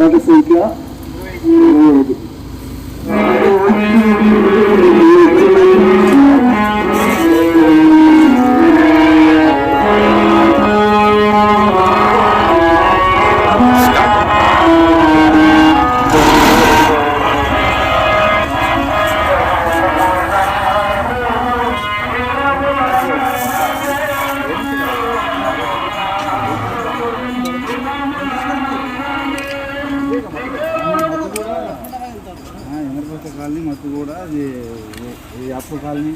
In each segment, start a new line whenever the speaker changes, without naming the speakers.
వాటి సంఖ్య 25.
కాలనీ మత్తు కూడా ఇది అప్పు కాలనీ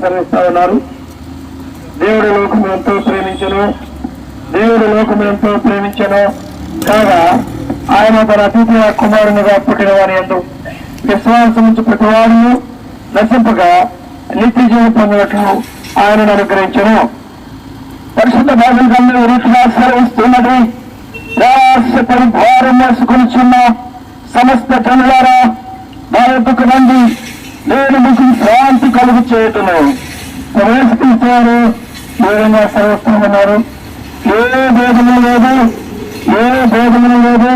సరిస్తా ఉన్నారు. దేవుడు లోకం ఎంతో ప్రేమించను, దేవుడు లోకం ఎంతో ప్రేమించను కాగా ఆయన తన అతిథి కుమారునిగా పుట్టిన వారి యందు విశ్వాసం నుంచి ప్రతి వారిని నశింపగా నిత్య జీవం పొందినట్లు ఆయనను అనుగ్రహించను. పరిశుద్ధ బైబిల్ గ్రంథం రీతిగా సెలవిస్తున్నది, ప్రయాసపడి భారం మోసుకొనిచున్న సమస్త జనులారా నా యొద్దకు రండి, నేను మీకు శాంతి కలుగు చేయటను. ప్రవేశించారు ఏ విధంగా సెలవిస్తున్నారు. ఏ భేదము లేదు, ఏ భేదము లేదు.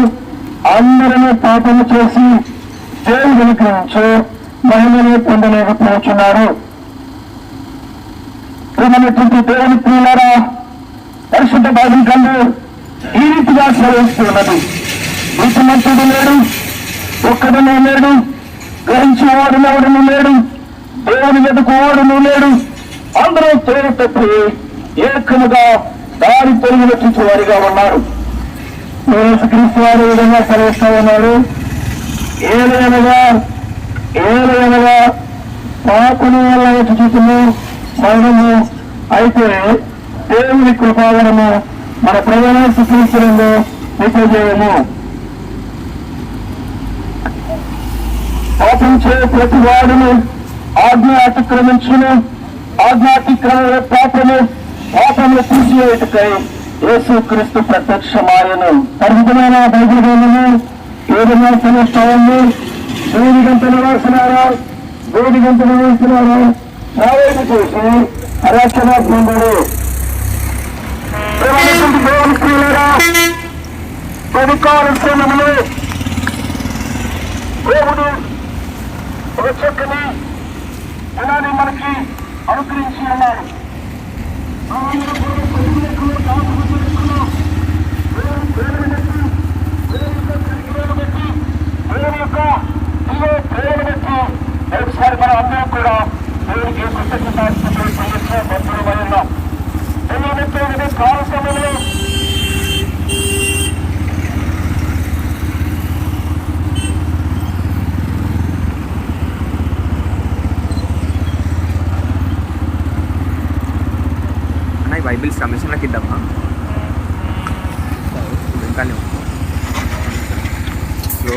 అందరినీ పాపము చేసి దేవుని అనుగ్రహించు మహిమను పొందలేకపోతున్నారు. ప్రియమైనటువంటి దేవుని ప్రియులారా, పరిశుద్ధ బైబిల్ గ్రంథం ఈ రీతిగా సెలవిస్తున్నది. నీతిమంతుడు లేడు, ఒక్కడనే లేడు, గ్రహించేవాడు ఎవడను లేడు, దేవుని ఎదుకోవాడును లేడు. అందరూ తేరు తప్పి ఏకముగా దారి తొలగి చూచేవారిగా ఉన్నారు. యేసుక్రీస్తు వారు ఈ విధంగా సెలవిస్తూ ఉన్నారు. ఏలయనగా పాపను వల్ల వచ్చి చూపును మరణము, అయితే దేవుని కృపావరము మన ప్రజలను శుక్రీస్తులంలో నిజజేయము. పాపించే ప్రతి వాడును ఆజ్ఞ అతిక్రమించును, ఆజ్ఞాతిక్రమ పాపము తీసివేయుటకై యేసుక్రీస్తు ప్రత్యక్షమాయను. పరిమితమైన బైబిల్ గ్రంథము ఏ విధంగా సెలవిస్తామండి. దేవుని గంటలు వేస్తున్నారా, దేవుని గంటలు వేస్తున్నారా, నా వైపు చూసి రక్షణ పొందడు. దేవుని స్త్రీలరా, అధికారం శ్రమలు దేవుడు ఒక చక్కని ధనాన్ని మనకి అనుగ్రహించి ఉన్నాడు. ఒకసారి మనం అందరం కూడా దేవునికి కృతజ్ఞతాస్తుతులు ఉన్నాం. కాల సమయంలో
బైబిల్ కమిషన్లకు ఇద్దామా ఇంకానే సో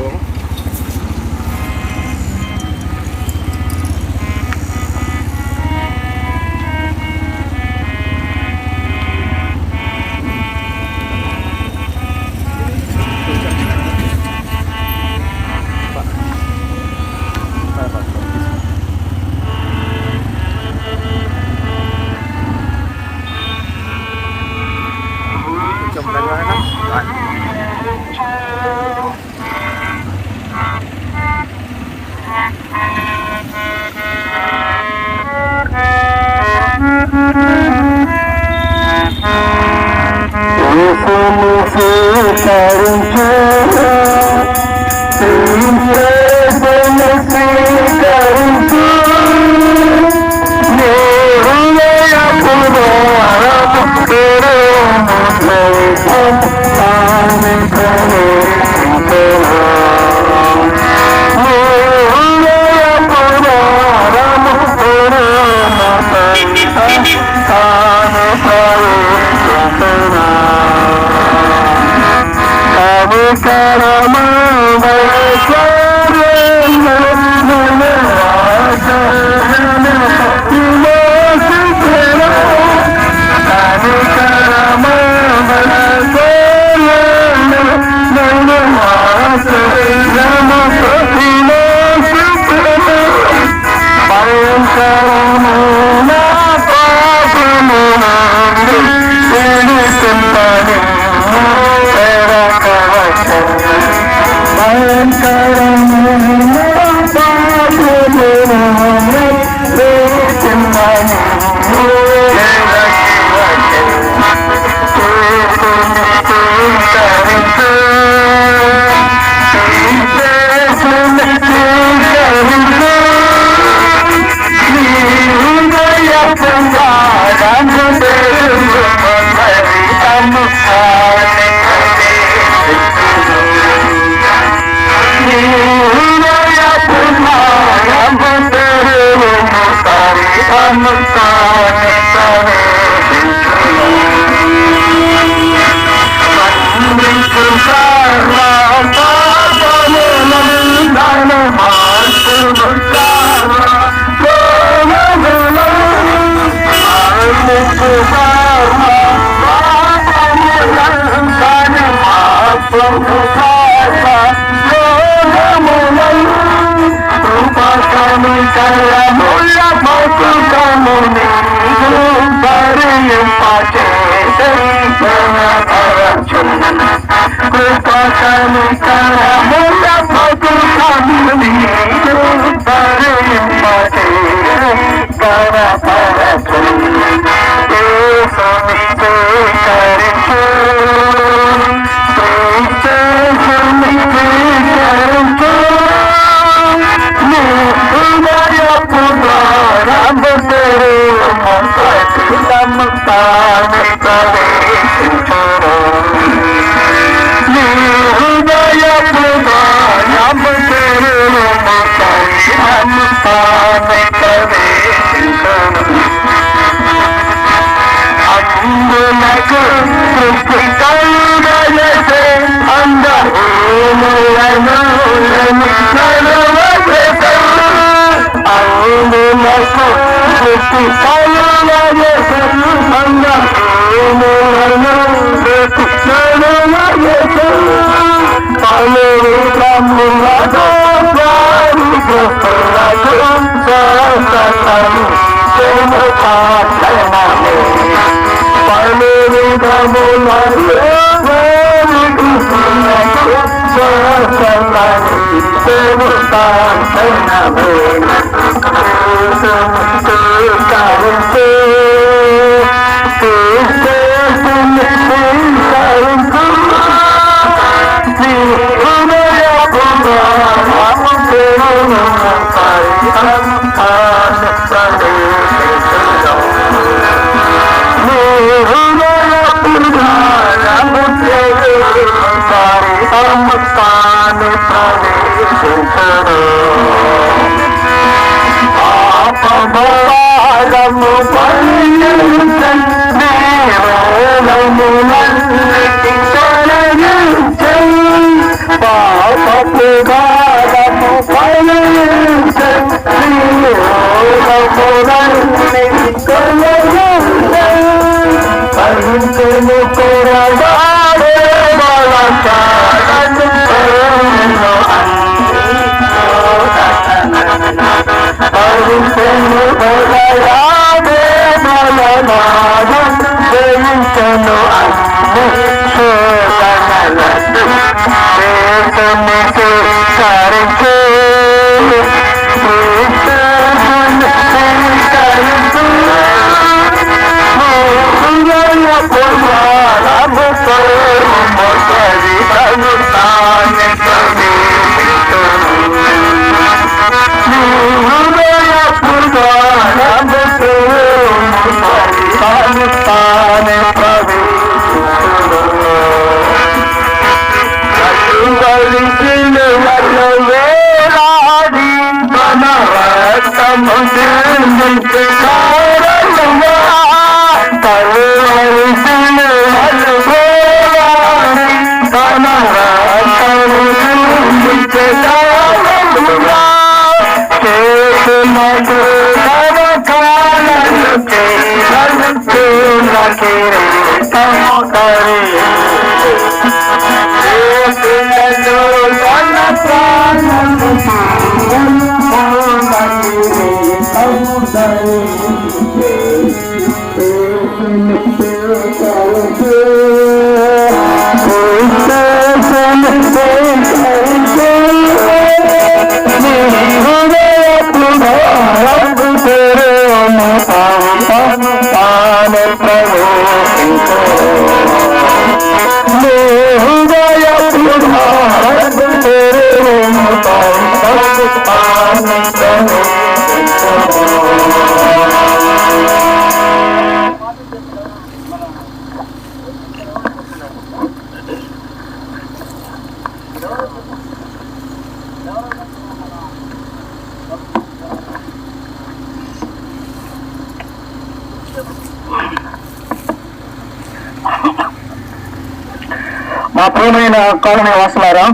మా ప్రియమైన కాలనీ వాసులారా,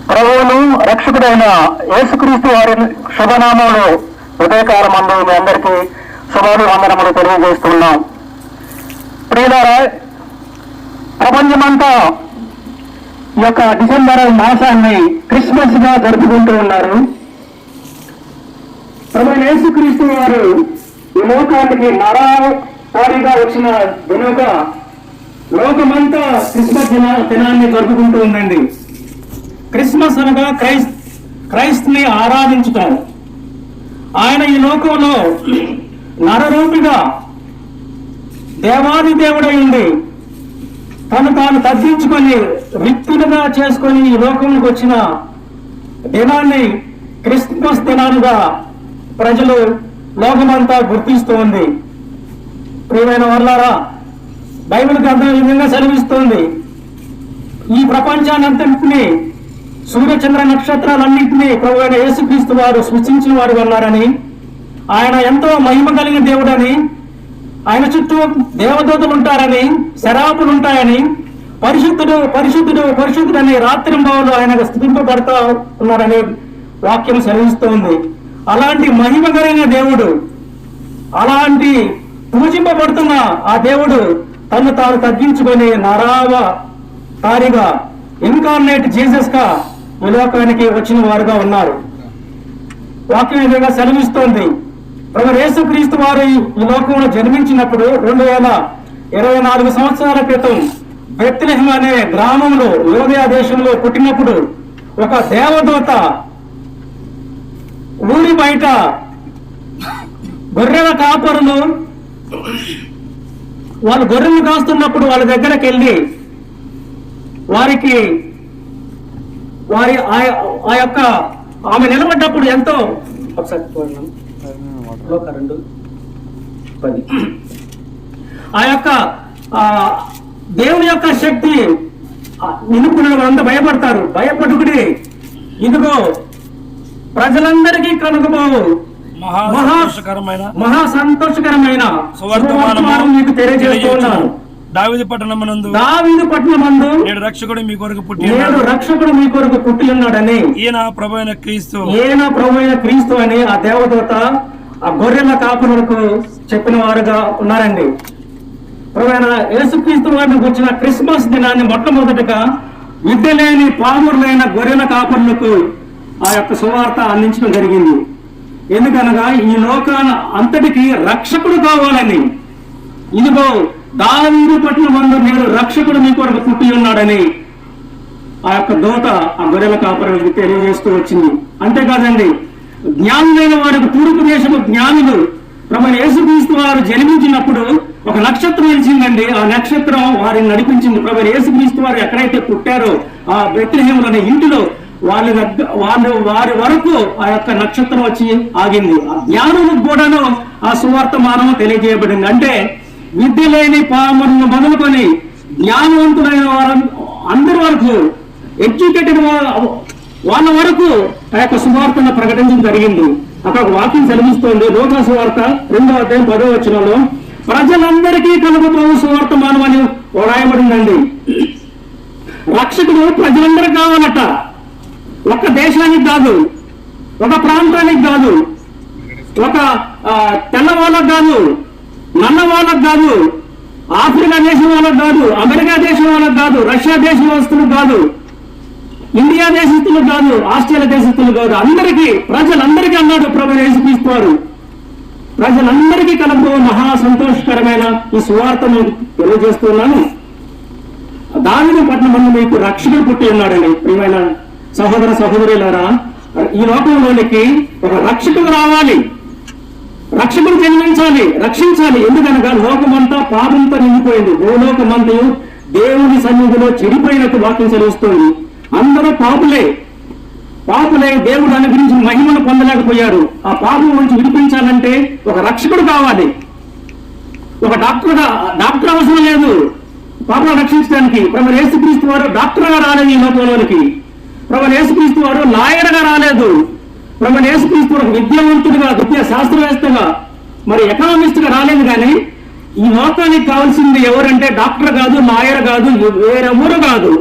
ప్రభువును రక్షకుడైన యేసుక్రీస్తు వారి శుభనామంలో ఉదయకాలం అందు మీ అందరికీ శుభాభివందనములు తెలియజేస్తున్నాం. ప్రియులారా, ప్రపంచమంతా ఈ యొక్క డిసెంబర్ మాసాన్ని క్రిస్మస్ గా జరుపుకుంటూ ఉన్నారు. ప్రభు యేసుక్రీస్తు వారు ఈ లోకానికి నరవారిగా వచ్చిన వెనుక లోకమంతా క్రిస్మస్ దినాన్ని జరుపుకుంటూ ఉందండి. క్రిస్మస్ అనగా క్రైస్తుని ఆరాధించుతారు. ఆయన ఈ లోకంలో నరరూపిగా దేవాది దేవుడై ఉండి తాను తగ్గించుకొని రిక్తులుగా చేసుకొని ఈ లోకంలోకి వచ్చిన దినాన్ని క్రిస్మస్ దినాలుగా ప్రజలు లోకమంతా గుర్తిస్తూ ఉంది. ప్రియమైన వర్లారా, బైబిల్ గ్రంథం ఈ విధంగా సెలవిస్తోంది. ఈ ప్రపంచాన్నంతటినీ సూర్యచంద్ర నక్షత్రాలన్నింటినీ ప్రభు అయిన యేసుక్రీస్తు వారు సృష్టించిన వారు ఉన్నారని, ఆయన ఎంతో మహిమ కలిగిన దేవుడని, ఆయన చుట్టూ దేవదూతలు ఉంటారని, శరాపులు ఉంటాయని, పరిశుద్ధుడు పరిశుద్ధుడు పరిశుద్ధుడని రాత్రింబావులు ఆయన స్తుతింపబడతా ఉన్నారని వాక్యం సెలవిస్తోంది. అలాంటి మహిమ కలిగిన దేవుడు, అలాంటి పూజింపబడుతున్న ఆ దేవుడు తాను తగ్గించుకొని నరావతారిగా ఇన్కార్నేట్ జీసస్ గా ఈ లోకానికి వచ్చిన వారుగా ఉన్నారు. వాక్యం విధంగా సెలవిస్తోంది. ప్రభు యేసుక్రీస్తు వారు ఈ లోకంలో జన్మించినప్పుడు 2024 సంవత్సరాల క్రితం బెత్లెహేం అనే గ్రామంలో యూదయ దేశంలో పుట్టినప్పుడు ఒక దేవదూత ఊరి బయట గొర్రెల కాపరులు వాళ్ళు గొర్రెలు కాస్తున్నప్పుడు వాళ్ళ దగ్గరకు వెళ్ళి ఆ యొక్క ఆమె నిలబడ్డప్పుడు ఎంతో ఆ యొక్క దేవుని యొక్క శక్తి నిలుపుకున్న వాళ్ళంతా భయపడతారు. భయపడుకుడి ఇదిగో ప్రజలందరికీ కనుగబోవు మహా సంతోషకరమైన సువర్తమానం మీకు తెలియజేస్తున్నాను.
దావీదు పట్టణమందు
నేడు రక్షకుడు మీ కొరకు పుట్టి ఉన్నాడని
ఈయన ప్రభువైన
క్రీస్తు అని ఆ దేవదూత ఆ గొర్రెల కాపులకు చెప్పిన వారుగా ఉన్నారండి. ప్రభువైన యేసుక్రీస్తు వారిని వచ్చిన క్రిస్మస్ దినాన్ని మొట్టమొదటిగా విద్య లేని పామురులైన గొర్రెల కాపులకు ఆ యొక్క సువార్త అందించడం జరిగింది. ఎందుకనగా ఈ లోకాన అంతటికి రక్షకుడు కావాలని, ఇదిగో దావీదు పట్టణమందు నేడు రక్షకుడు మీ కొరకు పుట్టి ఉన్నాడని ఆ యొక్క దూత ఆ గొర్రెల కాపరులకు తెలియజేస్తూ వచ్చింది. అంతేకాదండి, జ్ఞానులైన వారికి తూర్పు దేశపు జ్ఞానులు ప్రభు యేసుక్రీస్తు వారు జన్మించినప్పుడు ఒక నక్షత్రం నిలిచిందండి. ఆ నక్షత్రం వారిని నడిపించింది. ప్రభు యేసుక్రీస్తు వారు ఎక్కడైతే పుట్టారో ఆ బెత్లెహేము అనే ఇంటిలో వారి వరకు ఆ యొక్క నక్షత్రం వచ్చి ఆగింది. ఆ జ్ఞానులకు కూడాను ఆ సువార్తమానం తెలియజేయబడింది. అంటే విద్య లేని పాములను మొదలుకొని జ్ఞానవంతులైన వారు అందరి వరకు, ఎడ్యుకేటెడ్ వాళ్ళ వరకు ఆ యొక్క సువార్తను ప్రకటించడం జరిగింది. అక్కడ వాక్యం సెలవిస్తోంది. లోకా సువార్త 2వ అధ్యాయం 10వ వచనంలో ప్రజలందరికీ కలుగుతావు సువార్తమానం అని రాయబడిందండి. రక్షకుడు ప్రజలందరికీ కావాలట. ఒక దేశానికి కాదు, ఒక ప్రాంతానికి కాదు, ఒక తెల్ల వాళ్ళకు కాదు, నల్ల వాళ్ళకు కాదు, ఆఫ్రికా దేశం వాళ్ళకు కాదు, అమెరికా దేశం వాళ్ళకు కాదు, రష్యా దేశస్తులకు కాదు, ఇండియా దేశస్తులకు కాదు, ఆస్ట్రేలియా దేశస్తులకు కాదు, అందరికీ, ప్రజలందరికీ అన్నాడు ప్రభు యేసుక్రీస్తు వారు. ప్రజలందరికీ కలుపు మహా సంతోషకరమైన ఈ సువార్తను తెలియజేస్తున్నాను. దావీదు పట్టణమందు మీకు రక్షకుడు పుట్టి ఉన్నాడండి. ప్రియమైన సహోదర సహోదరులారా, ఈ లోకంలోనికి ఒక రక్షకుడు రావాలి, రక్షకుడు జన్మించాలి, రక్షించాలి. ఎందుకనగా లోకమంతా పాపంతో నిండిపోయింది. భూలోకమంతయు దేవుని సన్నిధిలో చెడిపోయినట్టు వాక్యం సెలవుస్తుంది. అందరూ పాపులే, దేవుడు అనుగ్రహించిన మహిమను పొందలేకపోయారు. ఆ పాపం నుంచి విడిపించాలంటే ఒక రక్షకుడు కావాలి. ఒక డాక్టర్ అవసరం లేదు పాపను రక్షించడానికి. ప్రభు యేసుక్రీస్తు వారు డాక్టర్గా రాలేదు ఈ లోకంలోనికి. ప్రభు యేసుక్రీస్తు వారు లాయర్గా రాలేదు. ప్రభు యేసుక్రీస్తు వారు విద్యావంతుడిగా, విద్యా శాస్త్రవేత్తగా, మరి ఎకనామిస్ట్ గా రాలేదు. కానీ ఈ లోకానికి కావాల్సింది ఎవరంటే డాక్టర్ కాదు, లాయర్ కాదు, వేరెవరు కాదు,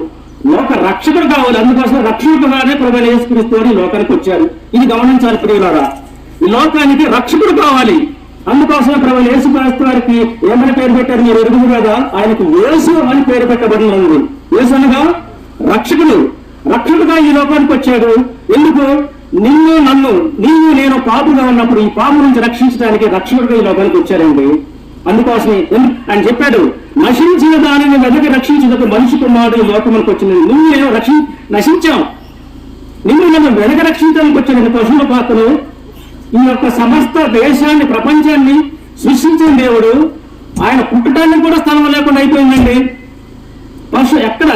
లోక రక్షకుడు కావాలి. అందుకోసం రక్షకుడుగానే ప్రభు యేసుక్రీస్తు వారు ఈ లోకానికి వచ్చారు. ఇది గమనించాలి ప్రియులారా. ఈ లోకానికి రక్షకుడు కావాలి. అందుకోసం ప్రభు యేసుక్రీస్తు వారికి ఏమని పేరు పెట్టారు మీరు ఎరుగురు కదా. ఆయనకు యేసు అని పేరు పెట్టబడి ఉంది. యేసు అనగా రక్షకుడు రక్షకుడు రక్షకుడుగా ఈ లోకానికి వచ్చాడు. ఎందుకు? నిన్ను నన్ను నీవు నేను పాపుగా ఉన్నప్పుడు ఈ పాపు నుంచి రక్షించడానికి రక్షకుడుగా ఈ లోకానికి వచ్చారండి. అందుకోసమే ఆయన చెప్పాడు, నశించిన దానిని వెదకి రక్షించుటకు మనిషి కుమారుడు ఈ లోకములకు వచ్చింది. నువ్వు నేను నశించాం, నిన్ను నన్ను వెనక రక్షించడానికి వచ్చాడు. పశువుల పాత్రలు ఈ యొక్క సమస్త దేశాన్ని ప్రపంచాన్ని సృష్టించిన దేవుడు ఆయన పుట్టడానికి కూడా స్థలం లేకుండా అయిపోయిందండి. ఎక్కడ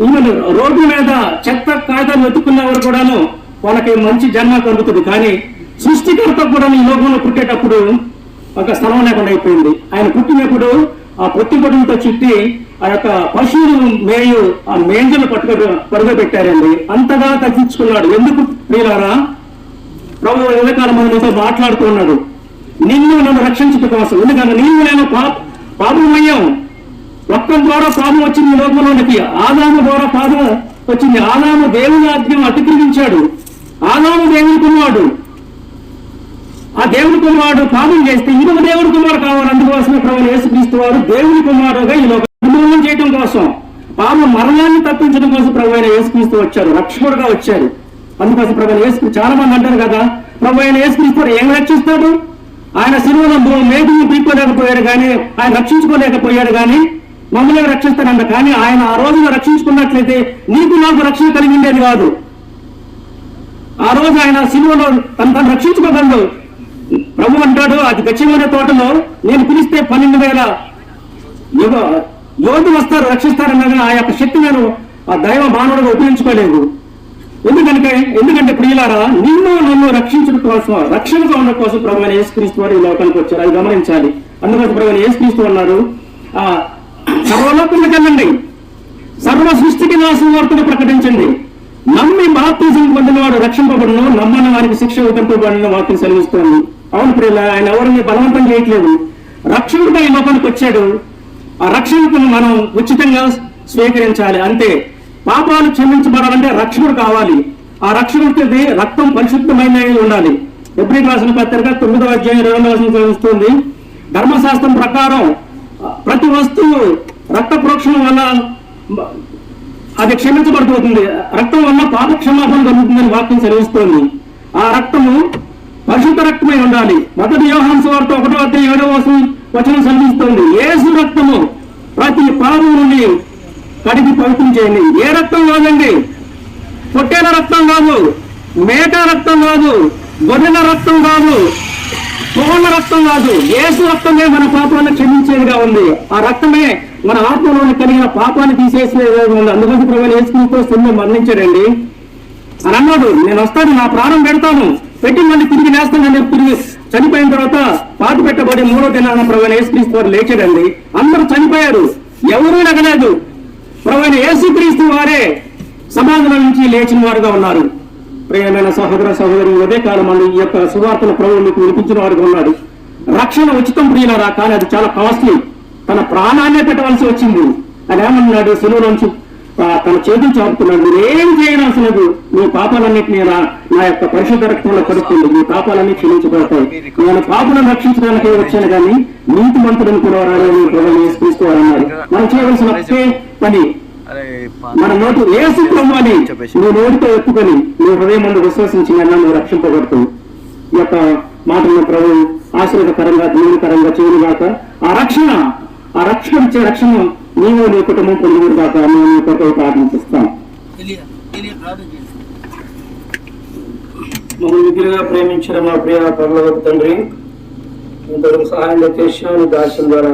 ఈమెను రోడ్డు మీద చెత్త కాగితాలు వెతుక్కున్నవారు కూడాను వాళ్ళకి మంచి జన్మ కలుగుతుంది. కానీ సృష్టికర్త కూడా ఈ లోకంలో పుట్టేటప్పుడు ఒక స్థలం లేకుండా అయిపోయింది. ఆయన పుట్టినప్పుడు ఆ పొత్తి పొడులతో చుట్టి ఆ యొక్క పశువులు మేయు ఆ మేంజలు పరుగబెట్టారండి. అంతగా తగ్గించుకున్నాడు. ఎందుకు ప్రియులారా? ప్రభు ఎంతకాలం మందితో మాట్లాడుతున్నాడు, నిన్ను నన్ను రక్షించడం కోసం. ఎందుకంటే నీవు నేను పాపమయ్యాం. రక్తం ద్వారా పాపం వచ్చింది ఈ లోకంలోనికి. ఆదాము ద్వారా పాపం వచ్చింది. ఆదాము దేవుని ఆజ్ఞను అతిక్రమించాడు. ఆదాము దేవుని కుమారుడు. ఆ దేవుని కుమారుడు పాపం చేస్తే ఇంకొక దేవుడి కుమారుడు కావాలి. అందుకోసమే ప్రభువు యేసుక్రీస్తు వారు దేవుని కుమారుడుగా ఈ లోకం నిర్మూలన చేయడం కోసం, పాప మరణాన్ని తప్పించడం కోసం ప్రభు అయిన యేసుక్రీస్తు వచ్చారు, రక్షకుడుగా వచ్చారు. అందుకోసం ప్రభు యేసుక్రీస్తు చాలా మంది అంటారు కదా, ప్రభు అయిన యేసుక్రీస్తు ఏం రక్షిస్తాడు? ఆయన సిలువలో మేకుని పీక్కోలేకపోయాడు కానీ, ఆయన రక్షించుకోలేకపోయాడు కానీ మమ్మల్ని రక్షిస్తాడంట. కానీ ఆయన ఆ రోజున రక్షించుకున్నట్లయితే నీకు నాకు రక్షణ కలిగి ఉండేది కాదు. ఆ రోజు ఆయన సిలువలో తను రక్షించుకోగలడు. ప్రభు అంటాడు, అది గచ్చిమైన తోటలో నేను పిలిస్తే 12,000 యోధులు వస్తారు, రక్షిస్తారన్నది ఆ యొక్క శక్తి నేను ఆ దైవ మానవుడిగా ఉపయోగించుకోలేదు. ఎందుకంటే ప్రియులారా, నిన్ను నన్ను రక్షించడం కోసం, రక్షణగా ఉండడం కోసం ప్రభు యేసుక్రీస్తు వారు ఈ లోకానికి వచ్చారు. అది గమనించాలి. అందుకోసం ప్రభు యేసుక్రీస్తు అన్నారు, సర్వలోకంలోకి వెళ్ళండి, సర్వ సృష్టికి నా సువార్తను ప్రకటించండి, నమ్మి బాప్తిజం పొందిన వాడు రక్షింపబడును, నమ్మని వారికి శిక్ష విధింపబడిన వాక్యం సెలవిస్తోంది. అవును ప్రియుల, ఆయన ఎవరిని బలవంతం చేయట్లేదు. రక్షకుడిగా ఈ లోకానికి వచ్చాడు. ఆ రక్షణను మనం ఉచితంగా స్వీకరించాలి అంతే. పాపాలు క్షమించబడాలంటే రక్షకుడు కావాలి. ఆ రక్షకుడికి రక్తం పరిశుద్ధమైన ఉండాలి. ఎబ్రిల్ రాసిన పత్రిక 9వ అధ్యాయం 2వ వచనం చదువుతుంది. ధర్మశాస్త్రం ప్రకారం ప్రతి వస్తువు రక్త ప్రోక్షణం వల్ల అది క్షమించబడుతుంది. రక్తం వల్ల పాప క్షమాపణ జరుగుతుందని వాక్యం సెలవిస్తోంది. ఆ రక్తము పరిశుద్ధ రక్తమై ఉండాలి. మొదటి యోహాను సువార్త 1వ అధ్యాయం 7వ వచనం సెలవిస్తోంది. యేసు రక్తము ప్రతి పాపం నుండి కడిగి పవిత్రం చేయండి. ఏ రక్తం కాదండి, పొట్టేల రక్తం కాదు, మేక రక్తం కాదు, గొర్రెల రక్తం కాదు, కోళ్ళ రక్తం కాదు, యేసు రక్తమే మన పాపాన్ని క్షమించేదిగా ఉంది. ఆ రక్తమే మన ఆత్మలోని కలిగిన పాపాన్ని తీసేసేదిగా ఉంది. అందుకోసం ప్రభు యేసుక్రీస్తు సిలువలో మరణించాడండి. అని అన్నాడు, నేను వస్తాను, నా ప్రాణం పెడతాను, పెట్టి మళ్ళీ తిరిగి లేస్తానని తిరిగి చనిపోయిన తర్వాత పాటు పెట్టబడి 3వ దినాన ప్రభు యేసుక్రీస్తు వారు లేచాడండి. అందరూ చనిపోయారు, ఎవరూ లెగలేదు. ప్రభు యేసుక్రీస్తు వారే సమాధుల నుంచి లేచిన వారుగా ఉన్నారు. ప్రియమైన సహోదర సహోదరి, ఉదయ కాలం మంది ఈ యొక్క సువార్తల ప్రభు మీకు వినిపించిన వారుగా ఉన్నాడు. రక్షణ ఉచితం ప్రియులారా, కానీ అది చాలా కాస్ట్లీ. తన ప్రాణాన్నే పెట్టవలసి వచ్చింది. ఆయన ఏమన్నాడు? సిలువలోంచి తన చేతులు చాపుతున్నాడు, మీరు ఏం చేయనవసరం, మీ పాపాలన్నింటినీ నా యొక్క పరిశుద్ధ రక్తంలో కడుక్కోండి, మీ పాపాలన్నీ క్షమించబడతాయి. నేను పాపాలను రక్షించడానికి వచ్చాను కానీ నీతి మంతులను కూడా రాలని ప్రభు యేసుక్రీస్తు వారు అన్నారు. మనం చేయవలసిన ఒకే పని, మన నోటి యేసు ప్రభువు అని నువ్వు నోటితో ఎత్తుకొని నువ్వు హృదయం ముందు విశ్వసించి నువ్వు రక్షింపబడుతుంది. ఈ యొక్క మాటలను ప్రభు ఆశీర్వాదకరంగా దీవెనకరంగా చేయనుగాక. ఆ రక్షణ ఇచ్చే రక్షణ నీవు నీ కుటుంబం పొందుగురు కాక మేము నీ కొరకు ప్రార్థిస్తాం. మమ్మల్ని మిగిలిగా ప్రేమించిన మా ప్రియ పరలోకపు తండ్రి, ఇంతవరకు సహాయం చేసిన నీ దాస్యం ద్వారా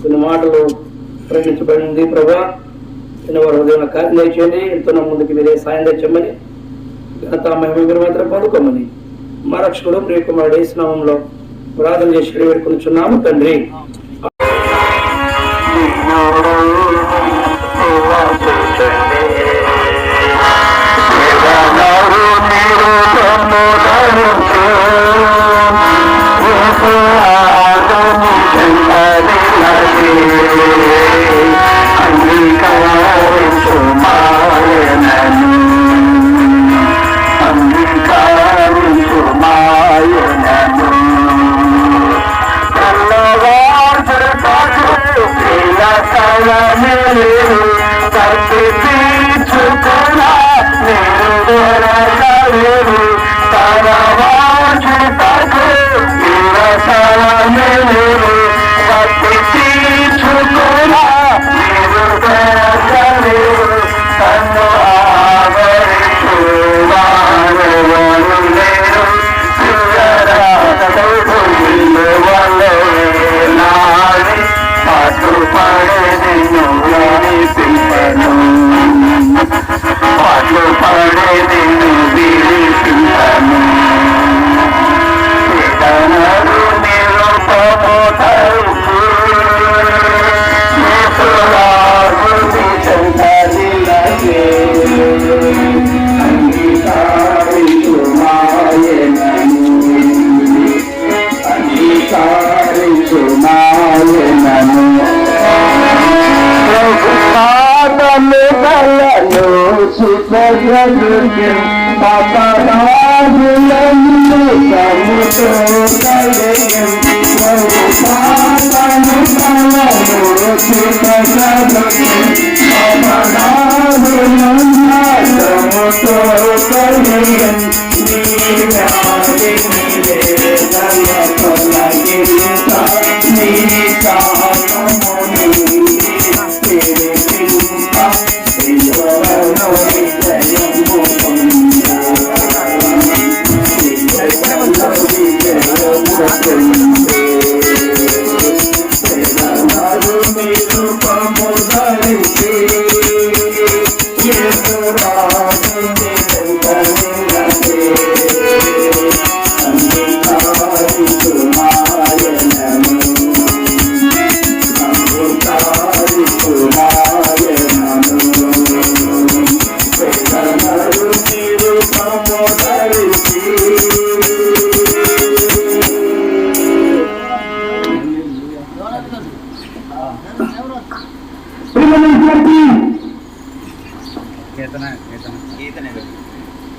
కొన్ని మాటలు ప్రేమించబడింది. ప్రభా, వారి హృదయం కార్యం చేయండి. ఎంతో ముందుకు మీరే సాయం తెచ్చమని, ఘనత మహిమ మాత్రం పొందుకోమని మా రక్షకుడు ప్రియకుమారుడు యేసు నామములో ప్రార్థన చేసి వేడుకొనుచున్నాము తండ్రి.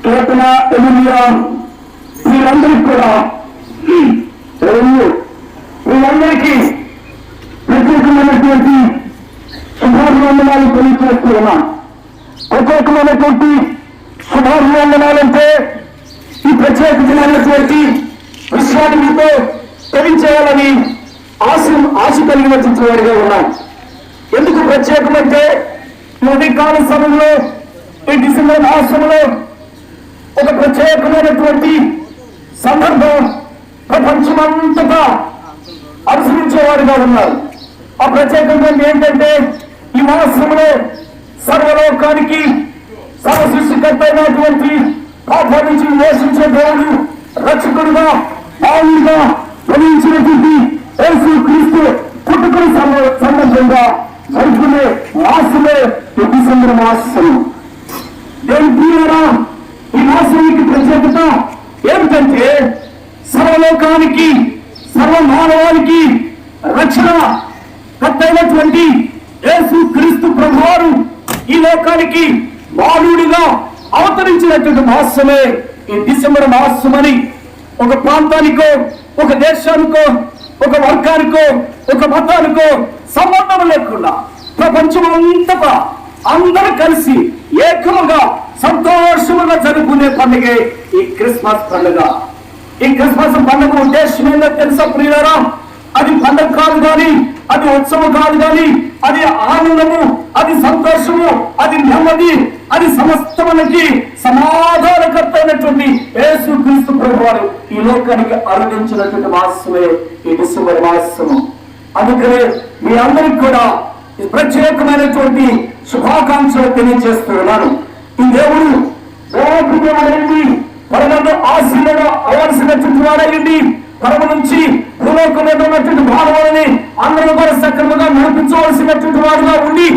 కేతన ఎలిమియా వీరందరికీ కూడా వీరందరికీ ప్రత్యేకమైనటువంటి శుభాభివందనాలు తెలియజేస్తూ ఉన్నాం. ప్రత్యేకమైనటువంటి శుభాభివందనాలంటే ఈ ప్రత్యేకమైనటువంటి విశ్వాసంతో తెలియచేయాలని ఆశ కలిగి వచ్చినవాడిగా ఉన్నాం. ఎందుకు ప్రత్యేకమంటే ఉదయకాల సమయంలో ఈ డిసెంబర్ మాసంలో ఒక ప్రత్యేకమైనటువంటి సందర్భం ప్రపంచమంతటా అనుసరించేవాడిగా ఉన్నారు. ఆ ప్రత్యేకమైన ఏంటంటే ఈ మాసంలో సర్వలోకానికి సర్వ సృష్టికర్త అయినటువంటి పాపం నుంచి మోసించే దేవుడు రక్షకుడుగా మామూలుగా ప్రవహించినటువంటి యేసు క్రీస్తు పుట్టుకల సంబంధంగా జరుపుకునే మాసమే ఈ డిసెంబర్ మాసం. దేవుని ప్రియులారా, ఈ మాసానికి ప్రత్యేకత ఏమిటంటే సర్వలోకానికి సర్వ మానవానికి రక్షణ కర్తైనటువంటి యేసు క్రీస్తు ప్రభువారు ఈ లోకానికి మానవుడిగా అవతరించినటువంటి మాసమే ఈ డిసెంబర్ మాసమని ఒక ప్రాంతానికో ఒక దేశానికో ఒక వర్గానికో ఒక మతానికో సంబంధం లేకుండా ప్రపంచమంతటా అందరూ కలిసి ఏకముగా సంతోషముగా జరుపుకునే పండుగే ఈ క్రిస్మస్ పండుగ. ఈ క్రిస్మస్ పండుగ ఉద్దేశం ఏంటో తెలుసా ప్రియులారా? అది పండుగ కాదు కానీ, అది ఉత్సవం కాదు కానీ, అది ఆనందము, అది సంతోషము, అది నెమ్మది, అది సమస్తమునికి సమాధానకర్త అయినటువంటి యేసు క్రీస్తు ప్రభువారు ఈ లోకానికి అనుగ్రహించినటువంటి మాసమే ఈ డిసెంబర్ మాసము. అందుకనే మీ అందరికి కూడా ప్రత్యేకమైనటువంటి శుభాకాంక్షలు తెలియజేస్తున్నాను. ఈ దేవుడు దేవుడైంది పరమంలో ఆశీర్వాద అవ్వాల్సినటువంటి వాడైంది. పరమ నుంచి భూలోకంలో ఉన్నటువంటి మానవులని అందరూ కూడా సక్రమంగా నడిపించవలసినటువంటి వాడుగా ఉండి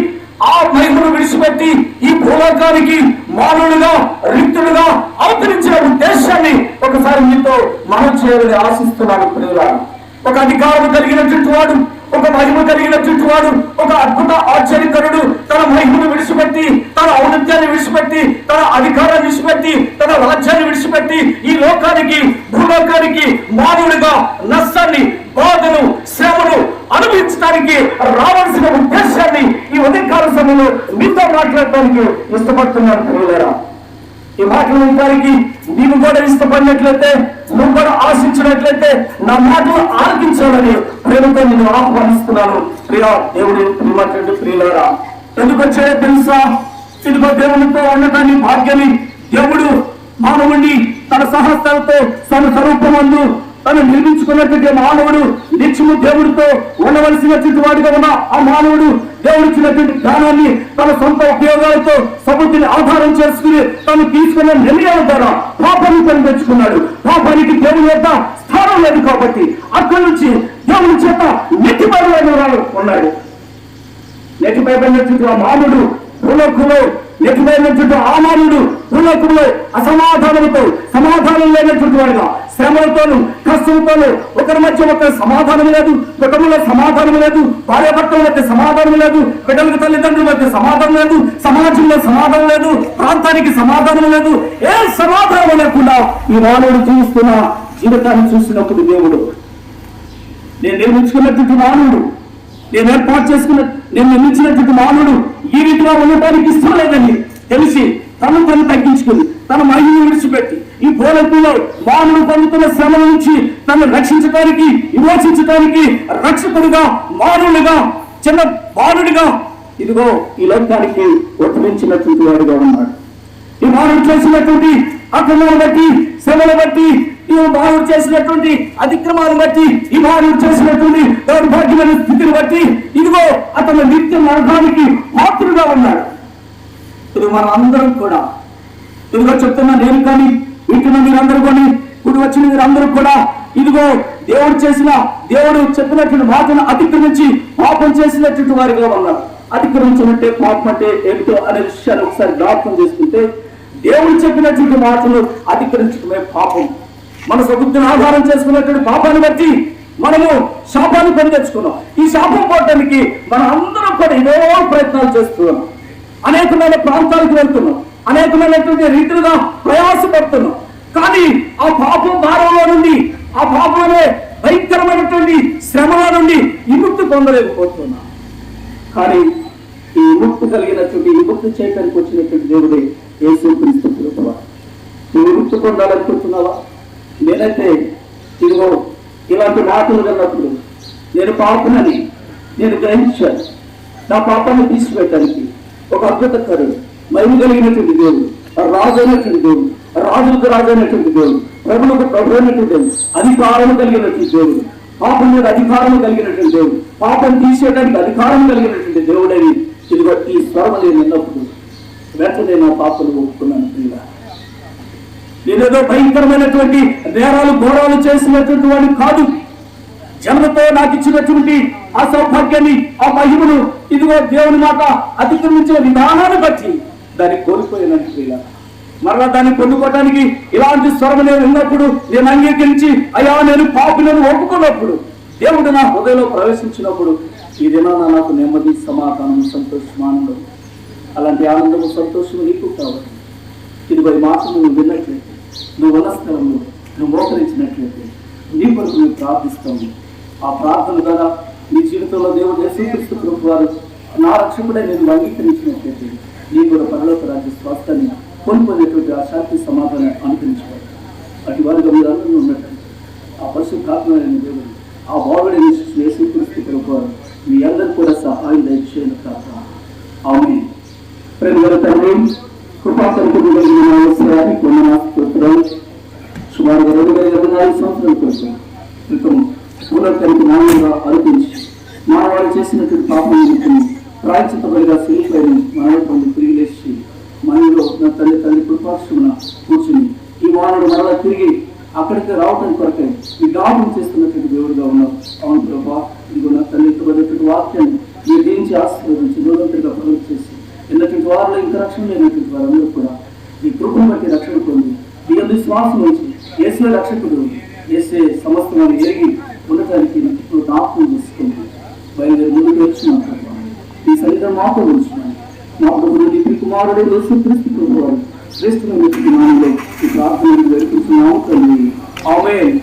ఆ మహిమను విడిచిపెట్టి ఈ భూలోకానికి మానవులుగా రిక్తులుగా అవతరించిన ఉద్దేశాన్ని ఒకసారి మీతో మనం చేయాలని ఆశిస్తున్నాను ప్రియులారా. ఒక అధికారం కలిగినటువంటి వాడు, ఒక మహిమ కలిగినటువంటి వాడు, ఒక అద్భుత ఆశ్చర్యకరుడు తన మహిమను విడిచిపెట్టి, తన ఔన్నత్యాన్ని విడిచిపెట్టి, తన అధికారాన్ని విడిచిపెట్టి, తన రాజ్యాన్ని విడిచిపెట్టి ఈ లోకానికి భూలోకానికి మానవుడిగా నష్టాన్ని, బాధను, శ్రమను అనుభవించడానికి రావాల్సిన ఉద్దేశాన్ని ఈ ఉదయకాల సమయంలో మీతో మాట్లాడటానికి ఇష్టపడుతున్నాను ప్రియులారా. ఈ మాటలు వినడానికి నీవు కూడా ఇష్టపడినట్లయితే, నువ్వు కూడా ఆశించినట్లయితే నా మాటలు ఆలకించాలని ప్రేమతో నేను ఆహ్వానిస్తున్నాను. ప్రియా దేవుడు ప్రియమైనటువంటి ప్రియులారా, ఎందుకు వచ్చాయో తెలుసా? ఇదిగో దేవునితో ఉండటాన్ని భాగ్యాన్ని దేవుడు మానవుడిని తన సహస్రాలతో తన స్వరూపమందు తను నిర్మించుకున్నటువంటి మానవుడు నిత్యము దేవుడితో ఉండవలసినటువంటి వాడిగా ఉన్న ఆ మానవుడు దేవుడిచ్చినటువంటి జ్ఞానాన్ని తన సొంత ఉపయోగాలతో సమృద్ధిని ఆధారం చేసుకుని తను తీసుకున్న నిర్ణయాల ద్వారా పాపాన్ని తను తెచ్చుకున్నాడు. పాపానికి దేవుని యొక్క స్థానం లేదు కాబట్టి అక్కడి నుంచి దేవుని చేత నెట్టిపైన ఉన్నాడు. నెట్టిపైనటువంటి ఆ మానవుడు భూలోకంలో నెట్టిపైనటువంటి ఆ మానవుడు భూలోకంలో అసమాధానంతో సమాధానం లేనటువంటి వాడుగా, శ్రమలతోనూ కష్టంతోనూ ఒకరి మధ్య ఒక సమాధానం లేదు, కుటుంబంలో సమాధానం లేదు, భార్యాభర్తల మధ్య సమాధానం లేదు, బిడ్డలకు తల్లిదండ్రుల మధ్య సమాధానం లేదు, సమాజంలో సమాధానం లేదు, ప్రాంతానికి సమాధానం లేదు. ఏ సమాధానం లేకుండా ఈ మానవుడు జీవిస్తున్న జీవితాన్ని చూసినప్పుడు దేవుడు, నేను నిర్మించుకున్నటువంటి మానవుడు, నేను ఏర్పాటు చేసుకున్న నేను నిర్మించినటువంటి మానవుడు ఈ రీతిగా ఉండటానికి ఇష్టం లేదని తెలిసి తను తగ్గించుకుని తన మహిళను విడిచిపెట్టి ఈ భూలోకంలో మానవుడు పొందుతున్న శ్రమ నుంచి తను రక్షించడానికి, విమోచించడానికి రక్షకుడిగా, మానవుడిగా, చిన్న బాలుడిగా ఇదిగో ఈ లోకానికి ఉద్భవించినటువంటి వాడుగా ఉన్నాడు. ఈ మానవుడు చేసినటువంటి అక్రమాలను బట్టి, శ్రమను బట్టి, ఈ మానవుడు చేసినటువంటి అతిక్రమాలను బట్టి, ఈ మానవుడు చేసినటువంటి దౌర్భాగ్యమైన స్థితిని బట్టి ఇదిగో అతను నిత్య నరకానికి పాత్రుడుగా ఉన్నాడు. ఇది మనం అందరం కూడా ఇదిగో చెప్తున్నా, నేను కానీ వీటిని మీరందరూ కానీ ఇప్పుడు వచ్చిన మీరందరూ కూడా ఇదిగో దేవుడు చెప్పినటువంటి మాటను అతిక్రమించి పాపం చేసినటువంటి వారిగా ఉన్నారు. అతిక్రమించినట్టే పాపం అంటే ఏమిటో అనే విషయాన్ని ఒకసారి జ్ఞాపకం చేసుకుంటే, దేవుడు చెప్పినటువంటి మాటలు అతిక్రమించడమే పాపం. మన సబుద్ధిని ఆధారం చేసుకున్నటువంటి పాపాన్ని బట్టి మనము శాపాన్ని పొందెచ్చుకున్నాం. ఈ శాపం పోవడానికి మనం అందరం కూడా ఎన్నో ప్రయత్నాలు చేస్తున్నాం, అనేకమైన ప్రాంతాలకు వెళ్తున్నాం, అనేకమైనటువంటి రీతిలుగా ప్రయాసపడుతున్నాం. కానీ ఆ పాపం భారంలో నుండి, ఆ పాపంలో భయంకరమైనటువంటి శ్రమల నుండి విముక్తి పొందలేకపోతున్నాం. కానీ ఈ విముక్తి కలిగినటువంటి, విముక్తి చేయడానికి వచ్చినటువంటి దేవుడే యేసుక్రీస్తు ప్రభువా. నువ్వు విముక్తి పొందాలనుకుంటున్నావా? నేనైతే ఇదిగో ఇలాంటి మాటలు విన్నప్పుడు నేను పాపనని నేను గ్రహించాను. నా పాపాన్ని తీసిపెట్టడానికి ఒక అద్భుతకరుడు, మహిమ కలిగినటువంటి దేవుడు, రాజు అయినటువంటి దేవుడు, రాజులకు రాజు అయినటువంటి దేవుడు, ప్రభులకు ప్రభు అయినటువంటి దేవుడు, అధికారం కలిగినటువంటి దేవుడు, పాపం మీద అధికారం కలిగినటువంటి దేవుడు, పాపం తీసేయడానికి అధికారం కలిగినటువంటి దేవుడని ఇదిగో ఈ స్వరం నేను విన్నప్పుడు వెంటనే నా పాపలు ఒప్పుకున్నాను. ప్రియుడా, నేనేదో భయంకరమైనటువంటి నేరాలు ఘోరాలు చేసినటువంటి వాడిని కాదు. జన్మతో నాకు ఇచ్చినటువంటి ఆ సౌభాగ్యాన్ని, ఆ మహిమను ఇదిగో దేవుని మాట అతిక్రమించిన విధానాన్ని బట్టి దాన్ని కోల్పోయినట్టు ప్రియుడా, మరలా దాన్ని పొందుకోవడానికి ఇలాంటి స్వరం నేను విన్నప్పుడు, నేను అంగీకరించి అయ్యా నేను పాపులను ఒప్పుకున్నప్పుడు, దేవుడు నా హృదయంలో ప్రవేశించినప్పుడు ఈ దినాన నాకు నెమ్మది, సమాధానం, సంతోషం, ఆనందం. అలాంటి ఆనందము, సంతోషం నీకు కావాలి. ఇదిగో ఈ మాటలు నువ్వు విన్నట్లయితే, నువ్వు ఉన్న స్థలంలో నువ్వు మోకరించినట్లయితే నీ కొరకు నువ్వు ప్రార్థిస్తావు. ఆ ప్రార్థన ద్వారా నీ జీవితంలో దేవుడు యేసుక్రీస్తు ప్రభువు వారు నా రక్షకుడే నేను అంగీకరించినట్లయితే నీ కూడా పరలోక రాజ్య స్వాస్థాన్ని కొనుక్కునేటువంటి ఆ శాంతి సమాధానం అనుకరించుకోవాలి. అటు వారిగా మీరు అందరూ ఉన్నట్టు ఆ పరిశుద్ధాత్మైన దేవుడు, ఆ బాగుడే యేసుక్రీస్తు ప్రభువు వారు మీ అందరూ కూడా సహాయం దయచేయను కాక. ఆమేన్. ప్రేమగల తండ్రి, కృపాసంతుడు సుమారుగా 2024 సంవత్సరాల కోసం క్రితం పూలకరికి నాణ్యంగా ఆరోపించి మానవాళ్ళు చేసినటువంటి పాపం ప్రాయచితపడిగా శిల్పైన మానవుడు తిరిగి లేచి మనలో నా తల్లి కృపాక్షమున కూర్చుని ఈ మానవుడు మరలా తిరిగి అక్కడికి రావడానికి కొరకై ఈ గానం చేస్తున్నటువంటి దేవుడుగా ఉన్నావు. అవును ప్రభా, ఇదిగో నా తల్లిటువంటి వాక్యాన్ని మీరు దీనికి ఆశీర్వదించి నిరంతరంగా ప్రజలు చేసి ఎన్నటువంటి వారిలో ఇంకా రక్షణ లేనటువంటి వారందరూ కూడా ఈ కృపను బట్టి రక్షణ పొంది ఈ విశ్వాసం నుంచి యేసే రక్షకుడు, యేసే సమస్తమాన్ని ఎరిగి ఉండటానికి ఇప్పుడు జ్ఞాపకం చేసుకుంది బయలుదేరి ముందుకు వచ్చిన ఈ సన్నిధానం మాకు ఉంచున్నాను. మా ప్రభుడు నీ కుమారుడు యేసుక్రీస్తు ప్రభువారు శ్రేష్ఠమైన నామములో ఈ ప్రార్థనను వేడుకుంటున్నాము తండ్రి. ఆమేన్.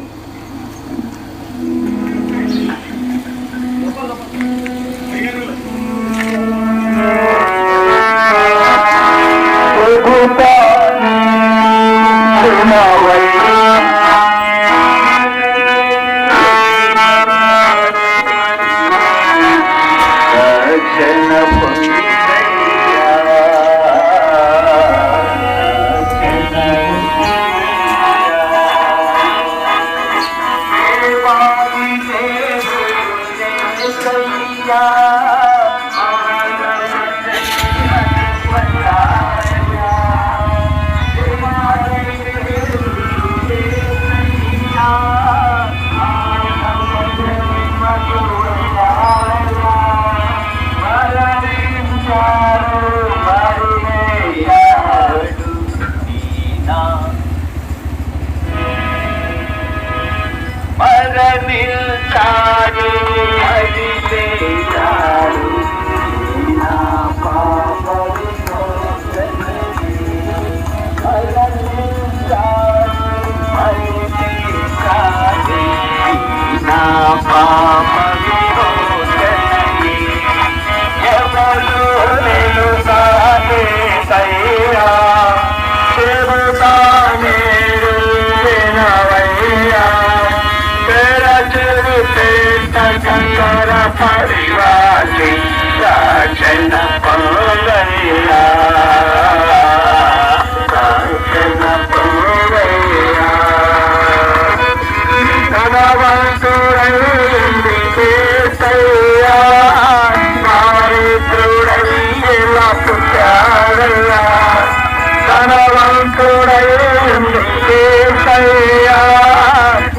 ఏసయ్యా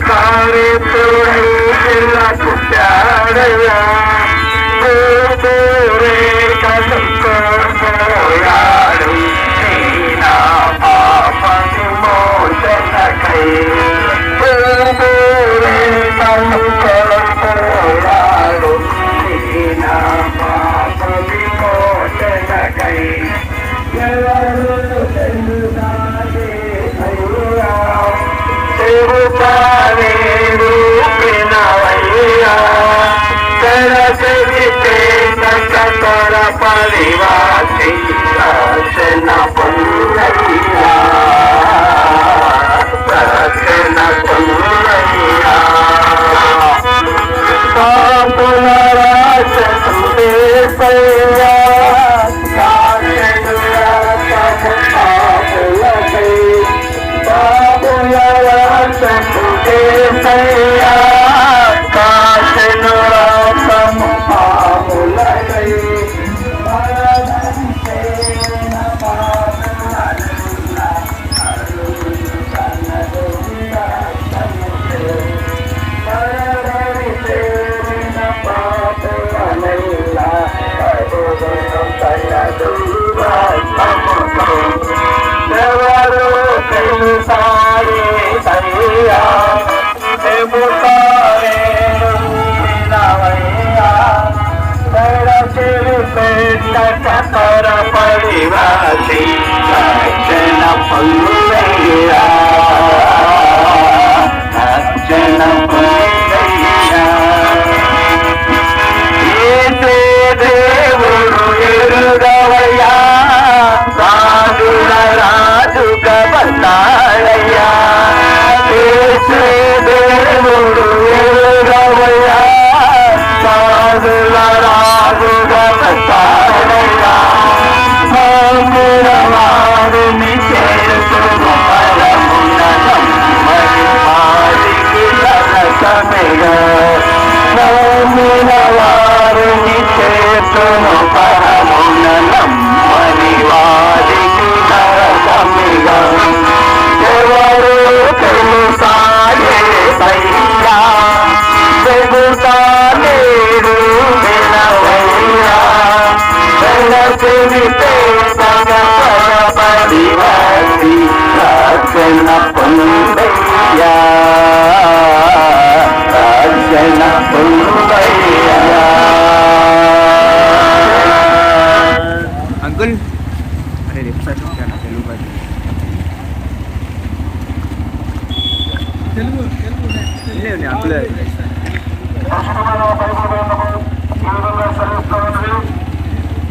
కారితుడై ఇలా పుట్టాడయ్యా గోపురే కలుసుకోయాడు నా పాపని మోచనకై గోపురే కలుసుకోయాడు నా పాపని మోచనకై ఎవరు తెలుసాగే అయ్యా చెబుతానే రూపినవయ్యా తెరచెవితే సకల పరివాసి రక్షణ పొందయ్యా రక్షణ పొందయ్యా పాపుల రాక్షసుడేసయ్యా పాపుల రాక్షసుడేసయ్యా కాశను రాసము పాపులకై ఎవరు తెలుసారే సయ్యా చెబుతారే వినవయ్యా కర పరివాసి రక్షణ పొందయ్యా రక్షణ పొందయ్యా ఏసే దేవుడు ఎరుగవయ్యా రాజుల రాజుగా బతాడయ్యా ఏసే దేవుడు ఎరుగవయ్యా రాజుల రాజుగా బతాడయ్యా వారిని చేసును పరముననం మరి వారికి నరకమిగా వారిని చేసును పరముననం మరి వారికి నరకమిగా ఎవరు తెలుసాగే సయ్యా చెబుతాలేడు వినవయ్యా చెవితే పరివాసి రక్షణ పొందయ్యా రక్షణ పొందయ్యా
అంకుల్ అరే రేపు సార్ చెప్తాను తెలుగు భాష లేదు అంకుల్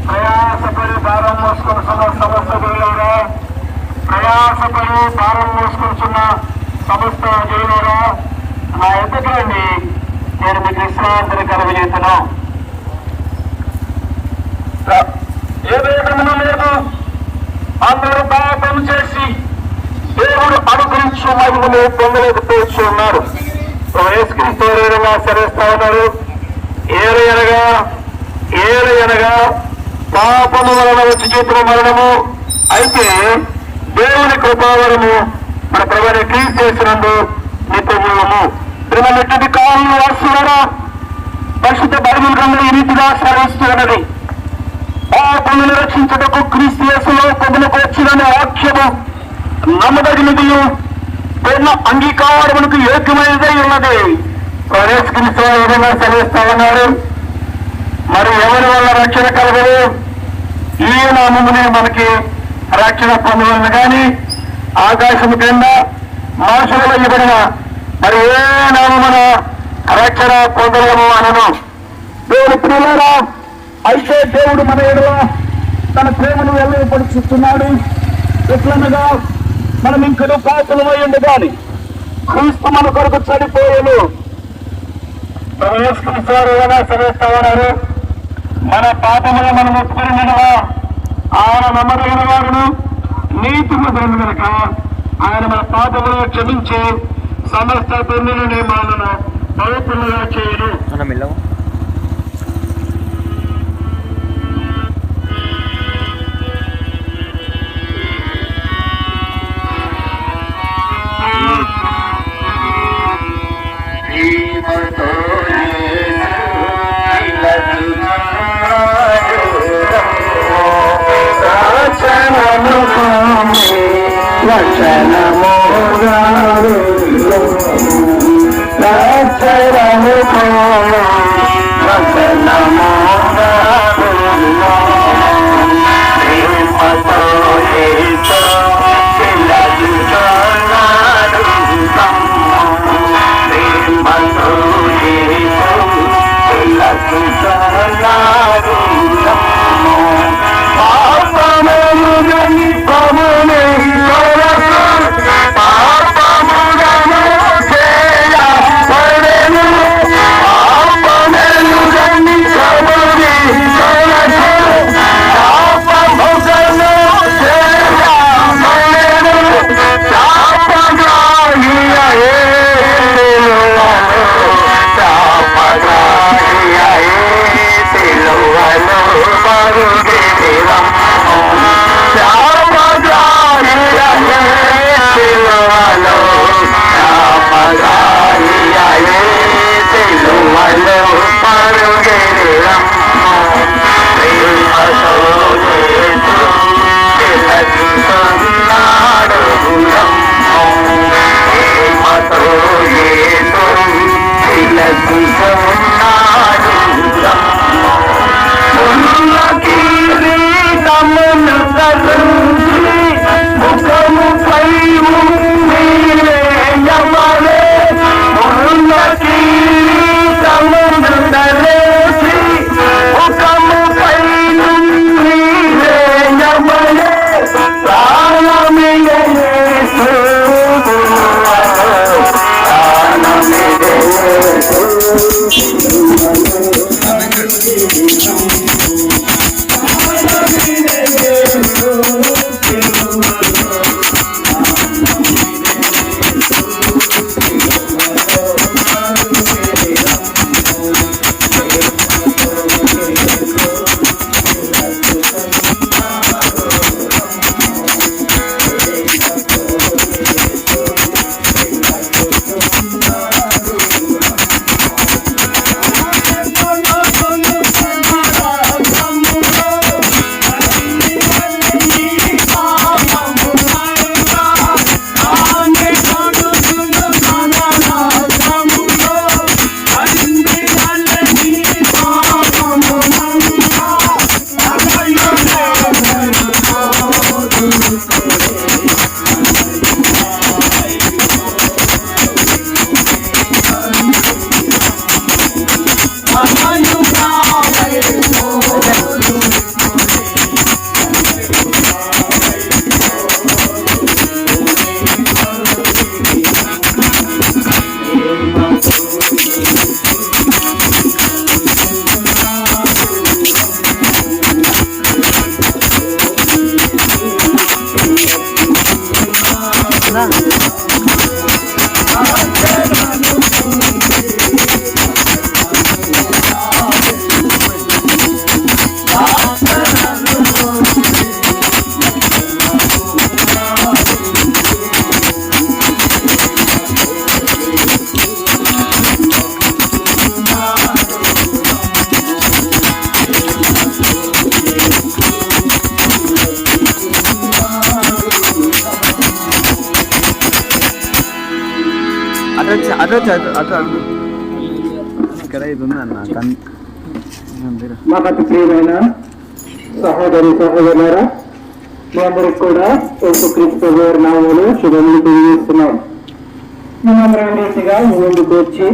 ప్రయాసపడి భారం మోసుకొస్తున్న సమస్త దేవులరా ప్రయాసపడి భారం మోసుకొస్తున్న సమస్త దేవులరా నా ఎదుటి రండి నేను మీకు విశ్రాంతిని కలుగజేస్తున్నాను ఏ వేదన లేదు అందరూ పాపం చేసి దేవుడు అనుగ్రహించు మహిమను పొందలేకపోతూ ఉన్నారు యేసుక్రీస్తు సరిస్తా ఉన్నారు ఏలయనగా పాపము వలన వచ్చి చూపుల మరణము అయితే దేవుని కృపావరము మన ప్రభుని క్రీస్తు చేసినందు నిత్యజీవము ప్రేమటువంటి కాలంలో వస్తున్నారా పరిశుద్ధ బైబిల్ గ్రంథం ఈ రీతిగా సెలవిస్తూ ఉన్నది పాపమును రక్షించుటకు క్రీస్తు యేసులో పొందులకు వచ్చిన వాక్యము నమ్మదగినది పూర్ణ అంగీకారమునకు యోగ్యమైనదై ఉన్నది యేసుక్రీస్తు ఏదైనా సెలవిస్తా ఉన్నారు మరి ఎవరి వల్ల రక్షణ కలగదు ఈ నామమునే మనకి రక్షణ పొందవలను కానీ ఆకాశము కింద మనుషులలో ఇవ్వబడిన మరి ఏ నామమున రక్షణ పొందలేము అనను దేవుడు ప్రియులారా అయితే దేవుడు మన ఎడల తన ప్రేమను వెల్లడిపరుచుతున్నాడు ఎట్లనగా మనం ఇంకను పాపలమై ఉండగాని క్రీస్తు మన కొరకు చనిపోయాను సరేస్తారు మన పాపములు మనం ఒప్పుకున్నగా ఆయన నమ్మదగిన వాడును నీతి ముద్రను కనుక ఆయన మన పాపములను క్షమించి సమస్త దుర్నుల నియమాలను పవిత్రులుగా చేయను.
మనం వెళ్ళాము. ఇక్కడ ఇది ఉందన్న
మాకు అతి ప్రియమైన సహోదరి సహోదరులారా, మీ అందరికి కూడా యేసుక్రీస్తు వారి నామములో శుభములు తెలియజేస్తున్నాం. మనందరం రీతిగా మీ ముందుకు వచ్చి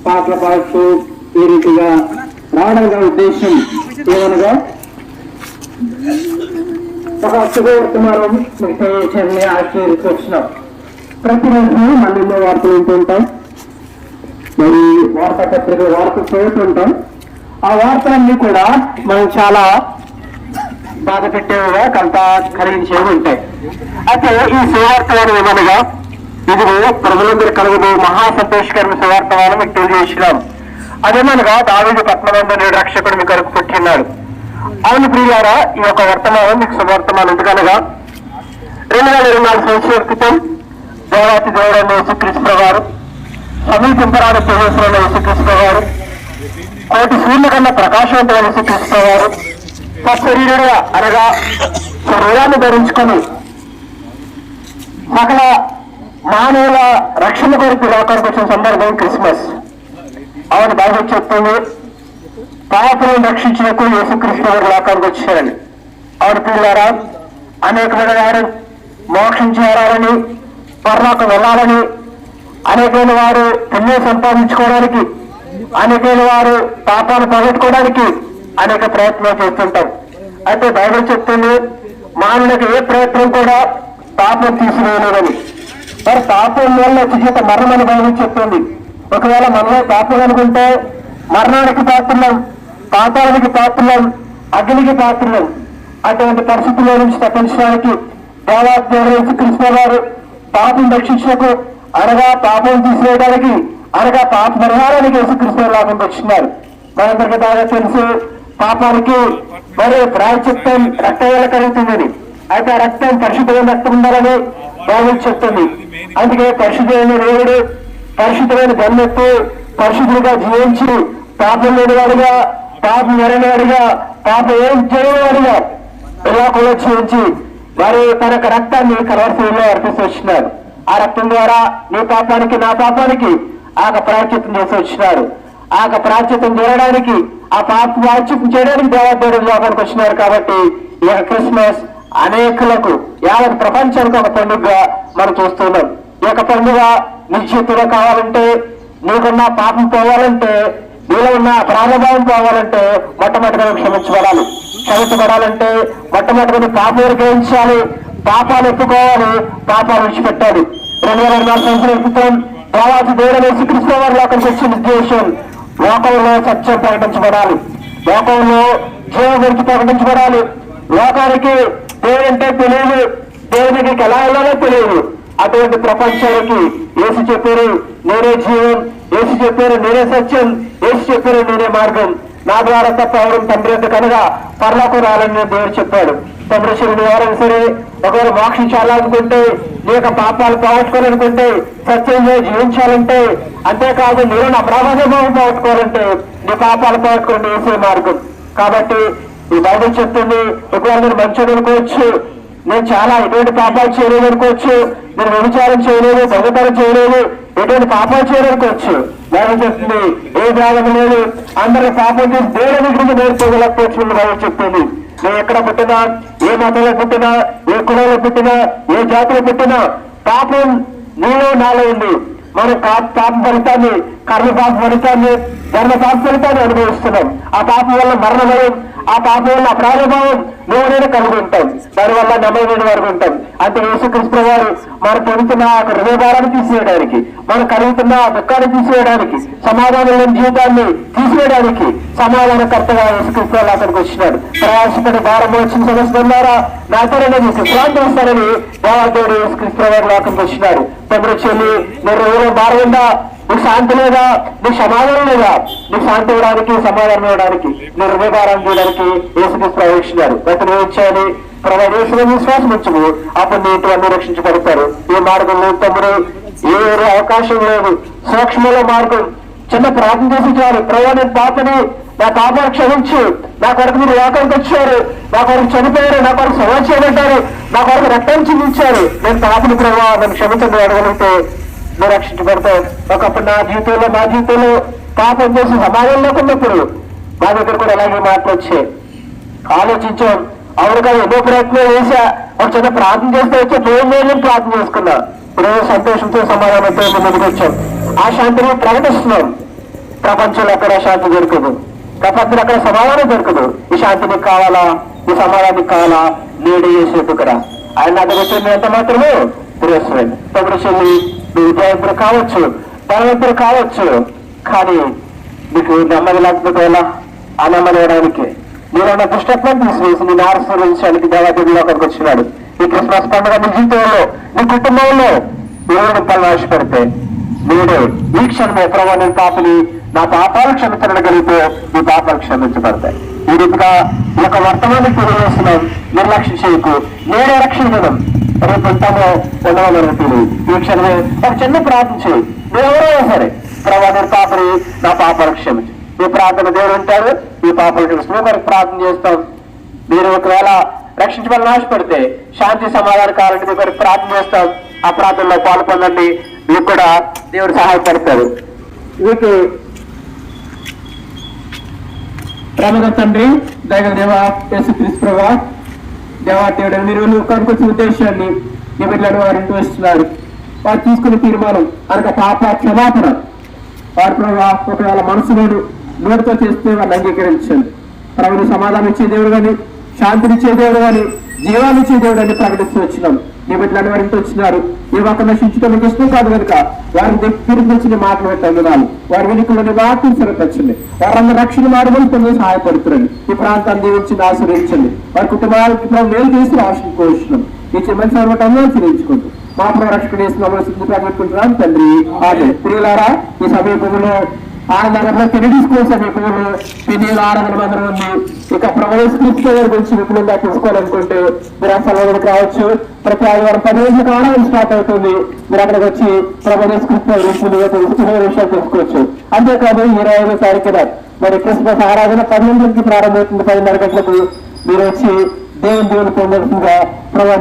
పాటలు పాడుతూ ఈ రీతిగా రావడం గల ఉద్దేశం ఏమనగా, ఒక శుభవర్తమానం మీకు తెలియచేయాలని ఆశీర్వదించి వచ్చినాం. ప్రతిరోజు మళ్ళీ వార్తలు వింటుంటాం, మరి వార్తాపత్రిక వార్తలు చదువుతుంటాం. ఆ వార్తలన్నీ కూడా మనం చాలా బాధ పెట్టేవిగా కొంత ఖరీదించేవి ఉంటాయి. అయితే ఈ సువార్తమానం ఏమనగా, ఇదిగో ప్రజలందరూ కలుగుతూ మహాసంతోషకరమైన సువార్తమానం మీకు తెలియజేసినాం. అదేమనగా దావీదు పద్మనందుని రక్షకుడు మీ కొరకు పుట్టినాడు. అవును ప్రియులారా, ఈ యొక్క వర్తమానం మీకు సువార్తమానం ఎందుకనగా 2024 సంవత్సరాల క్రితం దేవాతి దేవుడైన యేసుక్రీస్తు గారు, సమీపింపరాని ప్రవేశంలో యేసుక్రీస్తు గారు, కోటి సూర్యుల కన్నా ప్రకాశవంతమైన యేసుక్రీస్తు గారు సశరీరుడుగా అనగా శరీరాన్ని ధరించుకొని
సకల మానవుల రక్షణ కొరకు లోకానికి వచ్చిన సందర్భం క్రిస్మస్. అవును, బైబిల్ చెప్తుంది పాపలను రక్షించినకు యేసుక్రీస్తు వారు లోకానికి వచ్చారని. అవును పిల్లారా, అనేకమైన వారు మోక్షం చేరాలని, పరలోకం వెళ్ళాలని, అనేకమైన వారు పుణ్యం సంపాదించుకోవడానికి, అనేకమైన వారు పాపాలు పోగొట్టుకోవడానికి అనేక ప్రయత్నాలు చేస్తుంటాం. అయితే బైబిల్ చెప్తుంది మానవునికి ఏ ప్రయత్నం కూడా పాపం తీసివేయలేదని. మరి పాపం వల్ల వచ్చేట మరణం అని బైబిల్ చెప్తుంది. ఒకవేళ మనలో పాపం అనుకుంటే మరణానికి పాత్రలం, పాతాళానికి పాత్రలం, అగ్నికి పాత్రలం. అటువంటి పరిస్థితుల్లో నుంచి తప్పించడానికి దేవాదేవుడు కృష్ణ వారు పాపం రక్షించకు అనగా పాపం తీసివేయడానికి అనగా పాప పరిహారానికి యేసుక్రీస్తు లాభం వచ్చినారు. మనందరికీ బాగా తెలుసు పాపానికి మరి ప్రాయశ్చిత్తం రక్తం వల్ల కలుగుతుందని. అయితే ఆ రక్తం పరిశుద్ధమైన రక్తం ఉండాలని బైబిల్ చెప్తుంది. అందుకే పరిశుద్ధమైన దేవుడు పరిశుద్ధమైన జన్మెత్తి పరిశుద్ధుడిగా జీవించి పాపం లేనివాడిగా, పాపం ఎరనివాడిగా, పాపం ఏం చేయనివాడిగా లోకంలో జీవించి వారు తన రక్తాన్ని కలవరసీలో అర్పిస్తూ వచ్చినారు. ఆ రక్తం ద్వారా నీ పాపానికి నా పాపానికి ఆ ప్రాయశ్చిత్తం చేసి వచ్చినారు. ఆ ప్రాయశ్చిత్తం చేయడానికి, ఆ పాప ప్రాయశ్చిత్తం చేయడానికి దేవాదేవుడు లోకానికి వచ్చినారు. కాబట్టి ఈ క్రిస్మస్ అనేకులకు యావత్ ప్రపంచానికి ఒక పండుగగా మనం చూస్తున్నాం. ఈ యొక్క పండుగ నీ జీవితంలో కావాలంటే, నీకున్న పాపం పోవాలంటే, నీలో ఉన్న ప్రాణభావం పోవాలంటే మొట్టమొదటిగా క్షమించబడాలి. క్షమించబడాలంటే మొట్టమొదటి పాపం గ్రహించాలి, పాపాలు ఎత్తుకోవాలి, పాపాలు విడిచిపెట్టాలి. 2024 సంవత్సరాల క్రితం దేవాది దేవుడు శ్రీకృష్ణ వారి లోకానికి వచ్చిన ఉద్దేశం లోకంలో సత్యం ప్రకటించబడాలి, లోకంలో జీవం గురించి ప్రకటించబడాలి. లోకానికి దేవుడంటే తెలియదు, దేవునికి ఎలా వెళ్ళాలో తెలియదు. అటువంటి ప్రపంచానికి యేసు చెప్పారు నేనే జీవం, యేసు చెప్పారు నేనే సత్యం, యేసు చెప్పారు నేనే మార్గం, నా ద్వారా తప్ప ఎవరు తండ్రి ఎంత కనుక పరలోకం రాలని దేవుడు చెప్పాడు. తండ్రి శివుడు ఎవరైనా సరే ఒకవేళ మోక్షించాలనుకుంటే, నీ యొక్క పాపాలు పోగొట్టుకోవాలనుకుంటే, సత్యంగా జీవించాలంటే, అంతేకాదు నేను నా ప్రాధాన్యభావం పోగొట్టుకోవాలంటే నీ పాపాలు పోగొట్టుకోండి వేసే మార్గం. కాబట్టి ఈ బైబిల్ చెప్తుంది ఒకవేళ నేను మంచోడు అనుకోవచ్చు, నేను చాలా ఎటువంటి పాపాలు చేయలేదు అనుకోవచ్చు, నేను వ్యభిచారం చేయలేదు, దొంగతనం చేయలేదు, ఎటువంటి పాపాలు చేయలేదు అనుకోవచ్చు. బైబిల్ చెప్తుంది ఏ భాగం లేదు, అందరూ పాపం చేసి దేవుడి దగ్గరికి నేర్చుకోగలకపోవచ్చు. బైబిల్ చెప్తుంది నేను ఎక్కడ పుట్టినా, ఏ మతంలో పుట్టినా, ఏ కులంలో పుట్టినా, ఏ జాతిలో పుట్టినా పాపం నీలో నాలో ఉంది. మనం పాప ఫలితాన్ని, కర్మ పాప ఫలితాన్ని, ధర్మ పాప ఫలితాన్ని అనుభవిస్తున్నాం. ఆ పాపం వల్ల మరణభయం, ఆ పాపం వల్ల అప్రాణభావం నువ్వు కలిగి ఉంటాం. దానివల్ల నమ్మకమైన వారికి ఉంటాం. అంటే యేసుక్రీస్తు వారు మనం పొందుతున్న హృదయభారాన్ని తీసివేయడానికి, మనం కలుగుతున్న దుఃఖాన్ని తీసివేయడానికి, సమాధానం లేని జీవితాన్ని తీసివేయడానికి సమాధానకర్తగా యేసుక్రీస్తు వారు అతనికి వచ్చినాడు. ప్రయాసపడి భారం వచ్చిన సమస్య ద్వారా నాతోనే మీకు విశ్రాంతి వస్తారని దేవాదేవుడు యేసుక్రీస్తు వారు లోకానికి వచ్చినాడు. తమ్ముడు చెల్లి మీరు రోజులో భారం ఉందా, నీకు శాంతి లేదా, నీకు సమాధానం లేదా, నీకు శాంతి ఇవ్వడానికి, సమాధానం ఇవ్వడానికి, నీ హృదయభారం చేయడానికి యేసుక్రీస్తు ప్రవేశించారు. అతను వచ్చాయని ప్రవేశంలో విశ్వాసం ఉంచము, అప్పుడు నీటి అన్ని రక్షించబడతారు. ఈ మార్గంలో తమ్ముడు ఏ అవకాశం లేదు, సూక్ష్మలో మార్గం. చిన్న ప్రార్థన చేసి చాలు, ప్రభు నేను పాపని, నా పాపాలు క్షమించు, నా కొరకు మీరు లోకానికి వచ్చారు, నా కొరకు చనిపోయారు, నా కొరకు సమాజ చేయబడ్డారు, నా కొరకు రక్తం చిందించారు, నేను పాపని ప్రభు నన్ను క్షమించండి అడగలిగితే నువ్వు రక్షించబడతావు. ఒకప్పుడు నా జీవితంలో పాపం చేసి సమాజంలోకి ఉన్నప్పుడు మా దగ్గర కూడా అలాగే మాటలు వచ్చాయి. ఆలోచించాం, అవును కాదు ఎన్నో ప్రయత్నం చేశా, ఒక చిన్న ప్రార్థన చేస్తే వచ్చే దేవుని ప్రార్థన చేసుకున్నా. ఈరోజు సంతోషంతో సమాధానంతో ముందుకు వచ్చాం. ఆ శాంతిని ప్రకటిస్తున్నాం. ప్రపంచంలో ఎక్కడ శాంతి దొరకదు, ప్రపంచంలో ఎక్కడ సమాధానం దొరకదు. ఈ శాంతికి కావాలా, ఈ సమాధానానికి కావాలా, నేడు చేసేట్టు కదా ఆయన నా దగ్గర వచ్చింది ఎంత మాత్రమే తిరస్కరణ. తప్పుడు చెల్లి నువ్వు విద్యావంతులు కావచ్చు, బలవంతులు కావచ్చు, కానీ నీకు నెమ్మది లేకపోతే ఎలా? ఆ నెమ్మది ఇవ్వడానికి నేను దుష్టత్వం తీసివేసి నేను ఆశీర్వదించడానికి దేవాదేవుడు అక్కడికి వచ్చినాడు. ఈ క్రిస్మస్ పండుగ నీ జీవితంలో, నీ కుటుంబంలో దేవుడు పనులు ఆశపడితే నేడే ఈ క్షణమే ప్రభావ నేను పాపని, నా పాపాలు క్షమించగలిగితే నీ పాపాలు క్షమించబడతాయి. ఈ రీతిగా ఈ యొక్క వర్తమానం తెలియజేస్తున్నాం. నిర్లక్ష్యం చేయకు, నేడే రక్షణ దినం. రేపు ఉంటామో ఉండవాలని తెలియదు. ఈ క్షణమే ఒక చిన్న ప్రార్థన చేయి. నువ్వు ఎవరైనా సరే ప్రభావ నేను పాపని, నా పాపాలు క్షమించు. ఈ ప్రార్థన దేవుడు ఉంటాడు, ఈ పాపాలు క్షమిస్తూ కొరకు ప్రార్థన చేస్తాం. మీరు ఒకవేళ రక్షించబడిన ఆశపడితే శాంతి సమాధానం కావాలంటే మీ కొరకు ప్రార్థన చేస్తాం. ఆ ప్రాంతంలో పాల్పొందండి. మీకు కూడా దేవుడు సహాయపడతాడు. వీటి ప్రేమగల తండ్రి, దైవ దేవ యేసుక్రీస్తు ప్రభువా, దేవాదేవుడు మీరు కనుకొచ్చిన ఉద్దేశాన్ని మీ బిడ్డలను వారు ఇంటూ వస్తున్నారు. వారు తీసుకున్న తీర్మానం అనగా పాప క్షమాపణ వారి ప్రభావ ఒకవేళ మనసులోను నోటితో చేస్తే వారిని అంగీకరించండి. ప్రభుని సమాధానం ఇచ్చే దేవుడు కానీ, శాంతినిచ్చే దేవుడు కానీ, జీవాన్ని ఇచ్చే దేవుడు అని ప్రకటిస్తూ వచ్చినాం. మీ బిడ్డలను వారు ఇంటూ వచ్చినారు. ఈ ఒక్క నశించడం మీకు ఇష్టం కాదు కనుక వారిని తిరిగి వచ్చిన మాటలు పెట్టండి. వారి వెనుకలోని వాటిని సరిపెచ్చండి. వారందరూ రక్షణ మార్గం పొంది సహాయపడుతురండి. ఈ ప్రాంతాన్ని దీవించి ఆశ్రయించండి. వారి కుటుంబాలకి మేలు చేసి ఆశించుకోవచ్చున్నాం. ఈ చిన్న సర్వటంలో చిరించుకుంటూ మా ప్రరక్షణ ప్రకటించుకుంటున్నాం తండ్రి. అదే ప్రియులారా, ఈ సమీపంలో ఆనందంగా కెనడీ స్కూల్ సమీపంలో పిన్నీల ఆరాధన మందిరం ఉంది. ఇక ప్రవేశించే గురించి విపులంగా తెలుసుకోవాలనుకుంటే మీరు ఆ సమయంలోకి రావచ్చు. ప్రతి ఆదివారం 10 గంటలకు ఆరాధన స్టార్ట్ అవుతుంది. మీరు అక్కడికి వచ్చి ప్రవేశించే విషయాలు తెలుసుకోవచ్చు. అంతేకాదు 25వ తారీఖున మరి క్రిస్మస్ ఆరాధన 10 గంటలకి ప్రారంభమవుతుంది. 10:30 గంటలకు మీరు వచ్చి దేవుని పొందాల్సిందిగా ప్రభావ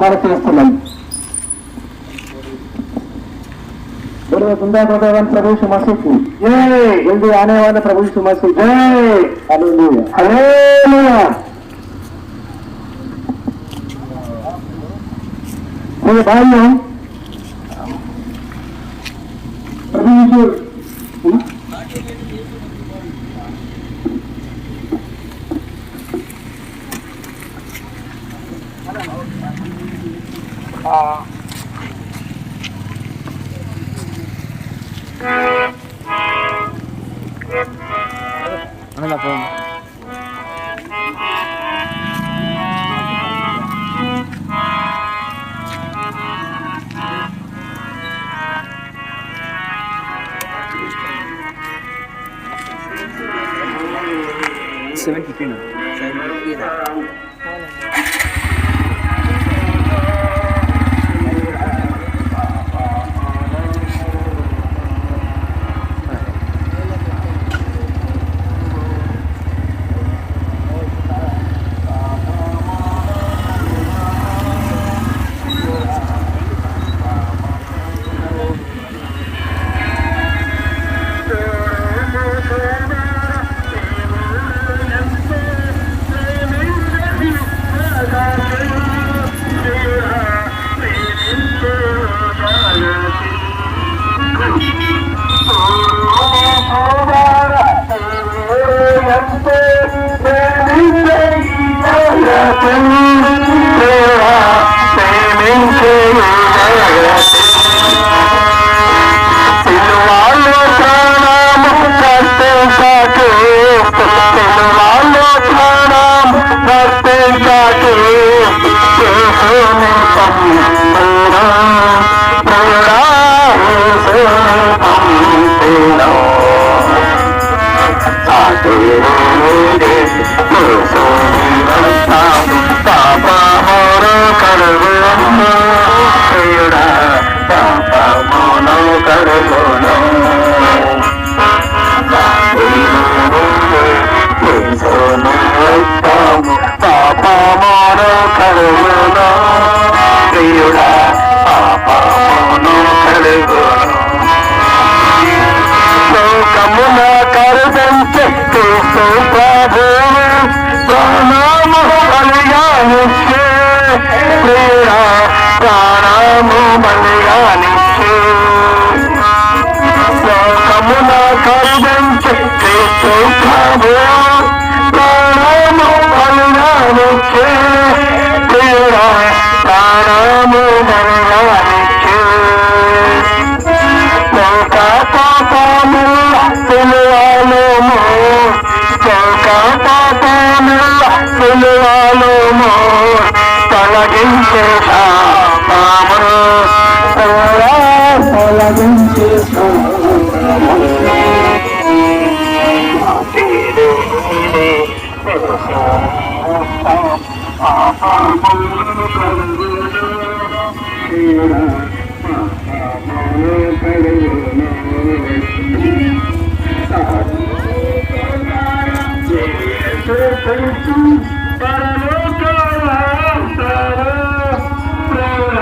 మనం చేస్తున్నాం. प्रभु मसीह की जय। जल्दी आने वाले प्रभु मसीह जय। Hallelujah hallelujah. मेरे भाइयों, प्रभु यीशु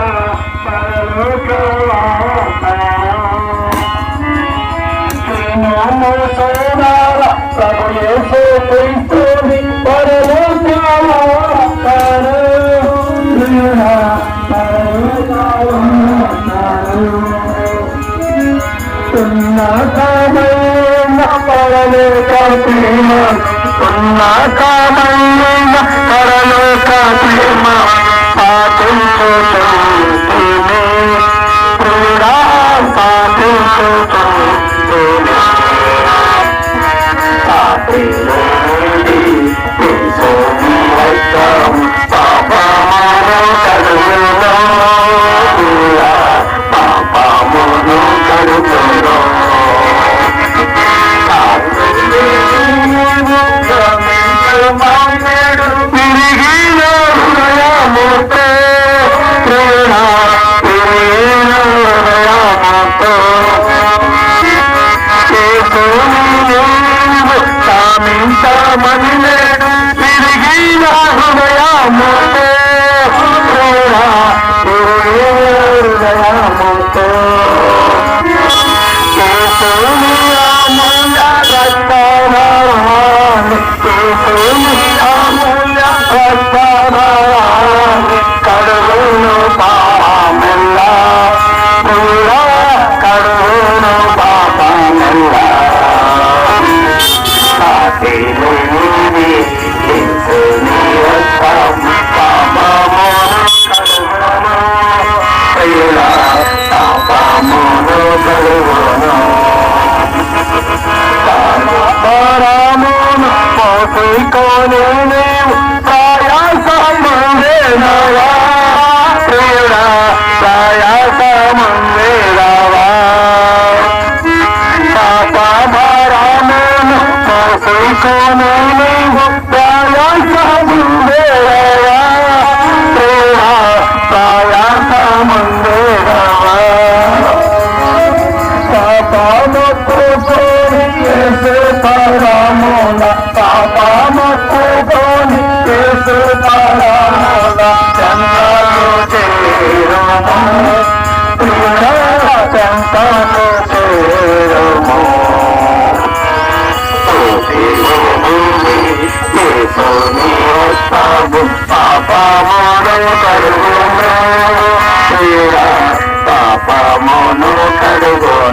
Para పాపమును కడుగును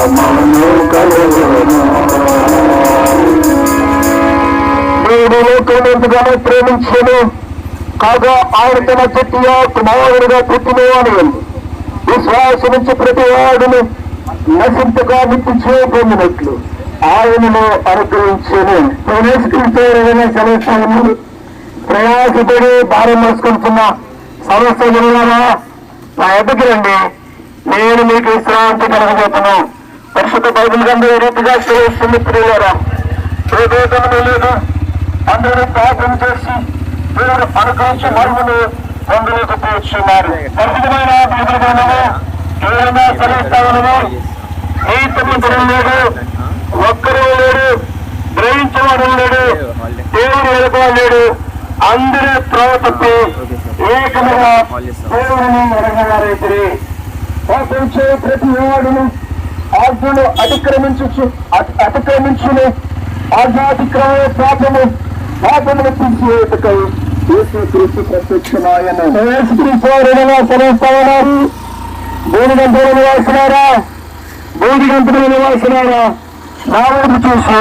క్షేమము కలుగును. దేవుడు లోకమంతగానో ప్రేమించను కాగా ఆయన తన చెట్టిగా కుమారుడుగా పుట్టినవాడు విశ్వాసం నుంచి ప్రతి వాడును నశింపగా నిత్య పొందినట్లు ఆయనను అనుగ్రహించను. సెలవుస్తాను. ప్రయాసపడి భారం మోసుకుంటున్న సమస్య జరుగునా నా ఎద్దకి రండి, నేను మీకు విశ్రాంతి కలగబోతున్నాను. పరిశుద్ధ బైబిల్ గ్రంథం ఈ రీతిగా సెలవుస్తుంది. ప్రియులారా, ప్రయోజనం లేదు, అందరూ పాపం చేసి దేవుడు అనుగ్రహించి మహిమను పొందలేకపోతున్నారు. పరిశుద్ధమైన బైబిల్ గ్రంథము ఏదైనా సెలవుస్తాను. నీతిమంతుడు లేడు, ఒక్కరూ లేడు, గ్రహించేవాడు లేడు, దేవుడు వెలుపలేడు, అందరూ త్రోవ తప్పి ఏకముగా దేవుడిని ఎరగవారైతే పాపించే ప్రతి వాడును ఆజ్ఞను అతిక్రమించును. ఆజ్ఞాతిక్రమే పాపమును తీసివేటకై యేసుక్రీస్తు ప్రత్యక్షమాయను. సెలవుస్తామన్నారు. భూమిగంతుల నివాసులారా, భూమిగంతుల నివాసులారా, నా వైపు చూసి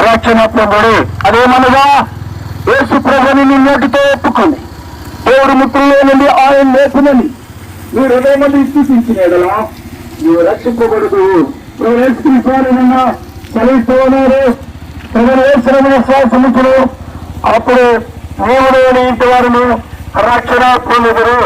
రక్షణ పొందడు. అదేమనగా యేసు ప్రభుని నీ నోటితో ఒప్పుకొని దేవుడి మిత్రుల్లో నుండి ఆయన లేపునని మీరు హృదయమంది స్థితించినలా నీవు రక్షింపబడదు. నిన్న చదివిస్తూ ఉన్నారు. ప్రజలు వేసిన విశ్వాసములు అప్పుడు నీవు లేని ఇంటి వారిని రక్షణ పొందుదురు.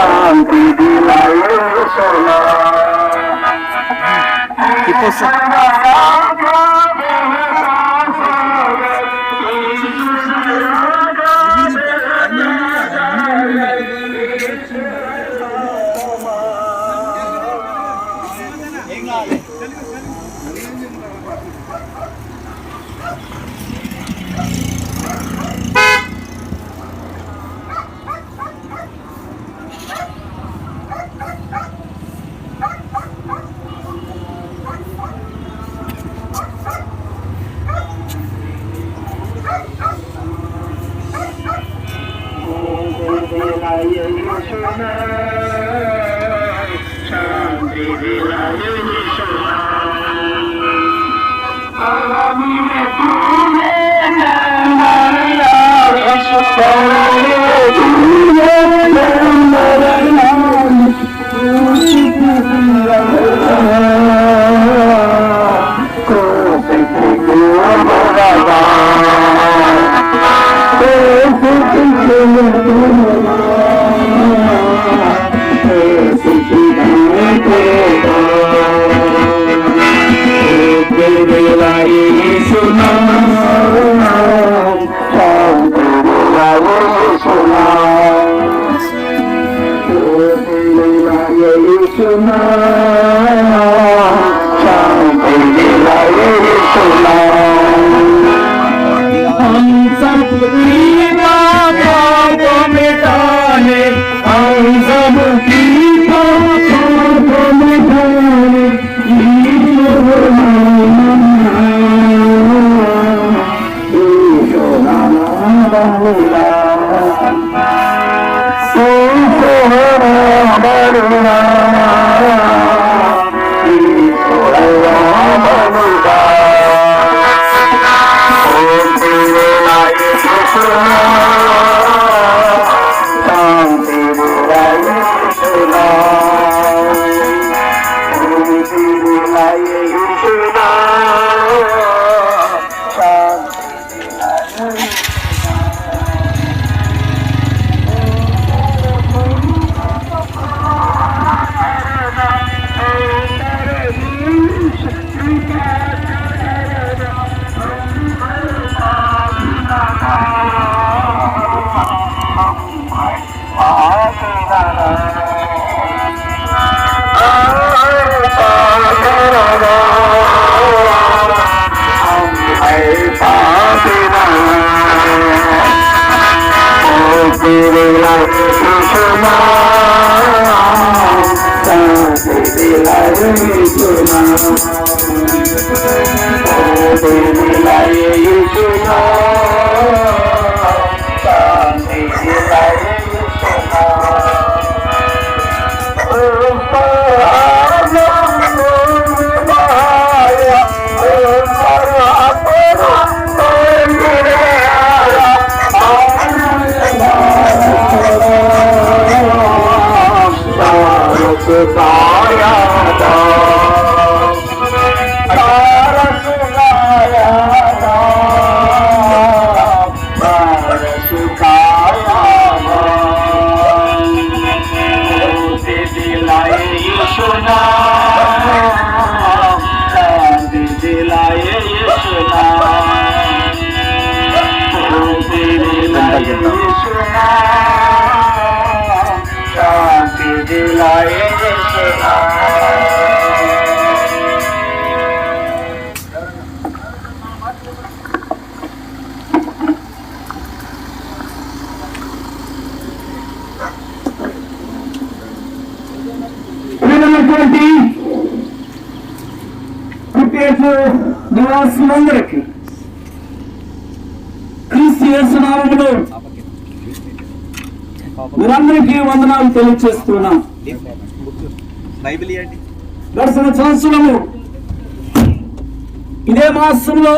శాంతి Krishna
నివాసులందరికీ క్రీస్తు యేసు నామములో మీరందరికీ వందనాలు తెలియజేస్తున్నాం. దర్శన సంవత్సరము ఇదే మాసంలో